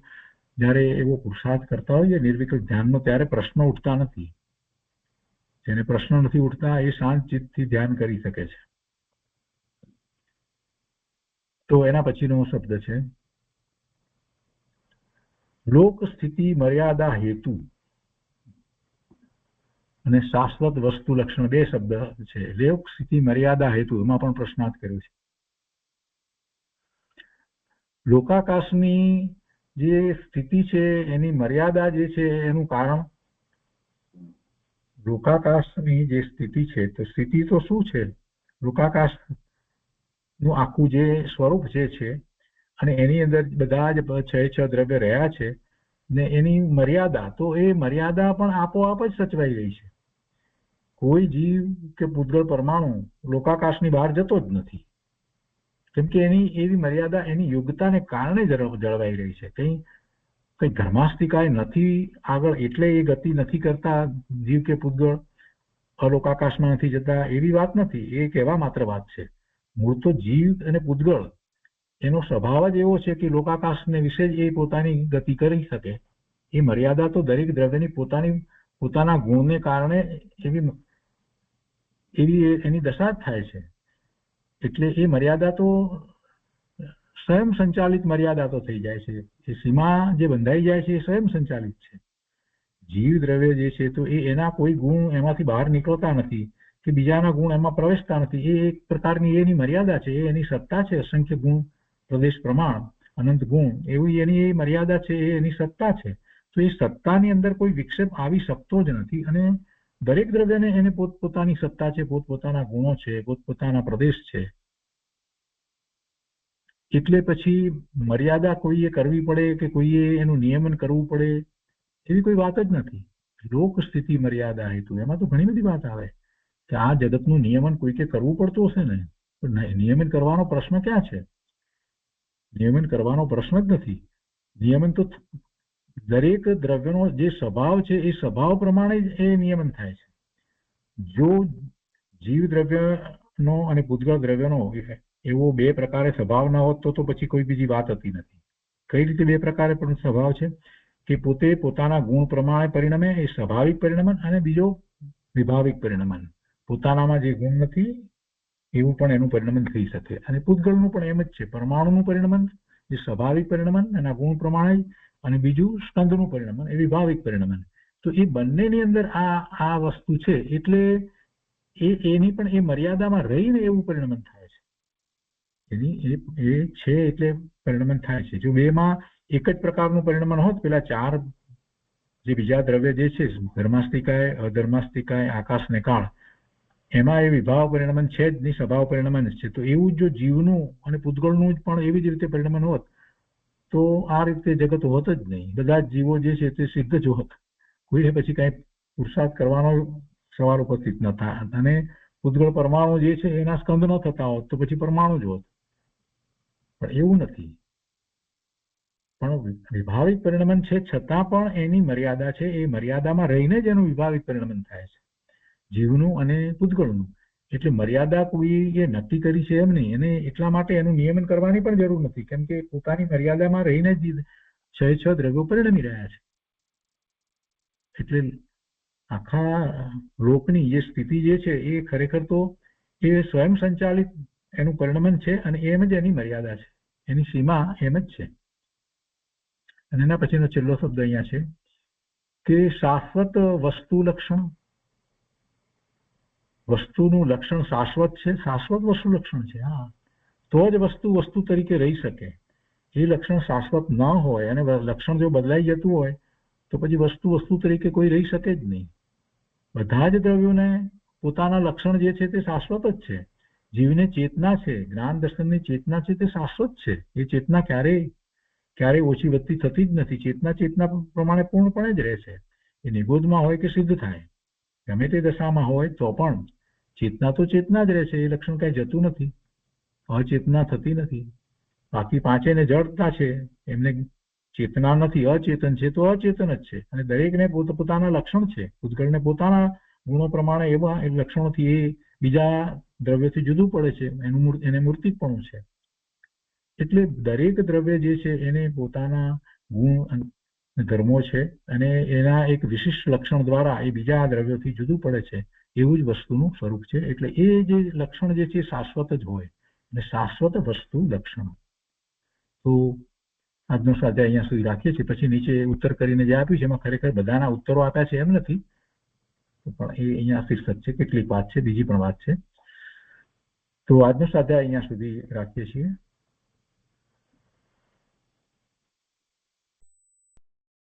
જ્યારે એવો પુરુષાર્થ કરતા હોઈએ નિર્વિકલ્પ ધ્યાનનો, ત્યારે પ્રશ્નો ઉઠતા નથી. જેને પ્રશ્નો નથી ઉઠતા એ શાંત ચિત્તથી ધ્યાન કરી શકે છે. તો એના પછીનો શબ્દ છે લોક સ્થિતિ મર્યાદા હેતુ અને શાશ્વત વસ્તુ લક્ષણ. 2 શબ્દ છે. લોક સ્થિતિ મર્યાદા હેતુ, એમાં પણ પ્રશ્નાર્થ કર્યો છે. લોકાકાશની જે સ્થિતિ છે એની મર્યાદા જે છે એનું કારણ. લોકાકાશની જે સ્થિતિ છે, તો સ્થિતિ તો શું છે? લોકાકાશ નું આખું જે સ્વરૂપ જે છે અને એની અંદર બધા જ 6 દ્રવ્ય રહ્યા છે ને એની મર્યાદા, તો એ મર્યાદા પણ આપોઆપ જ સચવાઈ રહી છે. કોઈ જીવ કે પૂતગળ પરમાણુ લોકાકાશની બહાર જતો જ નથી. કેમ કે એની એવી મર્યાદા એની યોગ્યતાને કારણે જળવાઈ રહી છે. કઈ ધર્માસ્તિકાય નથી આગળ એટલે એ ગતિ નથી કરતા જીવ કે પૂતગળ અલોકાકાશમાં નથી જતા, એવી વાત નથી. એ કહેવા માત્ર વાત છે. મૂળ તો જીવ અને પૂતગળ એનો સ્વભાવ જ એવો છે કે લોકાકાશને વિશે જ એ પોતાની ગતિ કરી શકે. એ મર્યાદા તો દરેક દ્રવ્યની પોતાના ગુણને કારણે એવી એની દશા જ થાય છે. એટલે એ મર્યાદા તો સ્વયં સંચાલિત મર્યાદા તો થઈ જાય છે. એ સીમા જે બંધાઈ જાય છે એ સ્વયં સંચાલિત છે. જીવ દ્રવ્ય જે છે તો એના કોઈ ગુણ એમાંથી બહાર નીકળતા નથી કે બીજાના ગુણ એમાં પ્રવેશતા નથી. એ એક પ્રકારની એની મર્યાદા છે, એ એની સત્તા છે. અસંખ્ય ગુણ, પ્રદેશ, પ્રમાણ, અનંત ગુણ, એવી એની એ મર્યાદા છે, એ એની સત્તા છે. તો એ સત્તાની અંદર કોઈ વિક્ષેપ આવી શકતો જ નથી. અને દરેક દ્રવ્યને એને પોતપોતાની સત્તા છે, પોતપોતાના ગુણો છે, પોતપોતાના પ્રદેશ છે. એટલે પછી મર્યાદા કોઈએ કરવી પડે કે કોઈએ એનું નિયમન કરવું પડે એવી કોઈ વાત જ નથી. લોક સ્થિતિ મર્યાદા હેતુ, એમાં તો ઘણી બધી વાત આવે કે આ જગતનું નિયમન કોઈકે કરવું પડતું હશે ને. પણ નિયમન કરવાનો પ્રશ્ન ક્યાં છે? નિયમન કરવાનો પ્રશ્ન જ નથી. નિયમન તો દરેક દ્રવ્યનો જે સ્વભાવ છે એ સ્વભાવ પ્રમાણે જ એ નિયમન થાય છે. જો જીવ દ્રવ્યનો અને પૂતગળ દ્રવ્યનો એવો બે પ્રકારે સ્વભાવ ન હોત તો પછી કોઈ બીજી વાત હતી નથી. કઈ રીતે બે પ્રકારે પણ સ્વભાવ છે કે પોતે પોતાના ગુણ પ્રમાણે પરિણમે, એ સ્વાભાવિક પરિણમન, અને બીજો વિભાવિક પરિણમન. પોતાનામાં જે ગુણ નથી એવું પણ એનું પરિણમન થઈ શકે. અને પૂતગળનું પણ એમ જ છે. પરમાણુનું પરિણમન જે સ્વાભાવિક પરિણમન એના ગુણ પ્રમાણે, અને બીજું સ્કંદનું પરિણમન એ વિભાવિક પરિણમન. તો એ બંનેની અંદર આ વસ્તુ છે. એટલે એની પણ એ મર્યાદામાં રહીને એવું પરિણમન થાય છે. એની એ છે એટલે પરિણમન થાય છે. જો બેમાં એક જ પ્રકારનું પરિણમન હોત, પેલા ચાર જે બીજા દ્રવ્ય જે છે, ધર્માસ્તિકાય, અધર્માસ્તિકાય, આકાશ ને કાળ, એમાં એ વિભાવ પરિણમન છે જ નહીં, સ્વભાવ પરિણમન જ છે. તો એવું જો જીવનું અને પૂતગળનું પણ એવી જ રીતે પરિણમન હોત તો આ રીતે જગત હોત જ નહીં. બધા જ જીવો જે છે તે સિદ્ધ જ હોત. કોઈ પછી કઈ પુરુષાર્થ કરવાનો સવાલ ઉપસ્થિત ન થાય. અને પૂતગળ પરમાણુ જે છે એના સ્કંદ ન થતા હોત તો પછી પરમાણુ જ હોત. પણ એવું નથી. પણ વિભાવિક પરિણમન છે છતાં પણ એની મર્યાદા છે. એ મર્યાદામાં રહીને જ એનું વિભાવિક પરિણમન થાય છે, જીવનું અને પૂતગળનું. એટલે મર્યાદા કોઈએ નક્કી કરી છે એમ નહીં. અને એટલા માટે એનું નિયમન કરવાની પણ જરૂર નથી, કેમ કે પોતાની મર્યાદામાં રહીને જ છ દ્રવ્યો પરિણમી રહ્યા છે. એટલે આખા લોકની જે સ્થિતિ જે છે એ ખરેખર તો એ સ્વયં સંચાલિત એનું પરિણમન છે. અને એમ જ એની મર્યાદા છે, એની સીમા એમ જ છે. અને એના પછીનો છેલ્લો શબ્દ અહીંયા છે કે શાશ્વત વસ્તુ લક્ષણ. વસ્તુનું લક્ષણ શાશ્વત છે, શાશ્વત વસ્તુ લક્ષણ છે. હા, તો જ વસ્તુ તરીકે રહી શકે. એ લક્ષણ શાશ્વત ન હોય અને લક્ષણ જો બદલાઈ જતું હોય તો પછી વસ્તુ તરીકે કોઈ રહી શકે જ નહીં. બધા જ દ્રવ્યોને પોતાના લક્ષણ જે છે તે શાશ્વત જ છે. જીવને ચેતના છે, જ્ઞાન દર્શનની ચેતના છે તે શાશ્વત છે. એ ચેતના ક્યારેય ઓછી વધતી થતી જ નથી. ચેતના પ્રમાણે પૂર્ણપણે જ રહે છે. એ નિબોધમાં હોય કે સિદ્ધ થાય, ગમે તે દશામાં હોય તો પણ ચેતના તો ચેતના જ રહે છે. એ લક્ષણ કઈ જતું નથી, અચેતના થતી નથી. બાકી પાંચેને જડતા છે, એમને ચેતના નથી, અચેતન છે તો અચેતન જ છે. અને દરેકને પોતાના લક્ષણ છે. પૂતગળને પોતાના ગુણો પ્રમાણે એવા લક્ષણોથી એ બીજા દ્રવ્યથી જુદું પડે છે. એને મૂર્તિકપણું છે. એટલે દરેક દ્રવ્ય જે છે એને પોતાના ગુણ ધર્મો છે અને એના એક વિશિષ્ટ લક્ષણ દ્વારા એ બીજા દ્રવ્યોથી જુદું પડે છે. એવું જ વસ્તુનું સ્વરૂપ છે. એટલે એ જે લક્ષણ જે છે શાશ્વત જ હોય, અને શાશ્વત વસ્તુ લક્ષણ. તો આજનો સ્વાધ્યાય અહીંયા સુધી રાખીએ છીએ. પછી નીચે ઉત્તર કરીને જે આપ્યું છે એમાં ખરેખર બધાના ઉત્તરો આપ્યા છે એમ નથી, પણ એ અહીંયા શીર્ષક છે. કેટલીક વાત છે, બીજી પણ વાત છે. તો આજનો સ્વાધ્યાય અહીંયા સુધી રાખીએ છીએ.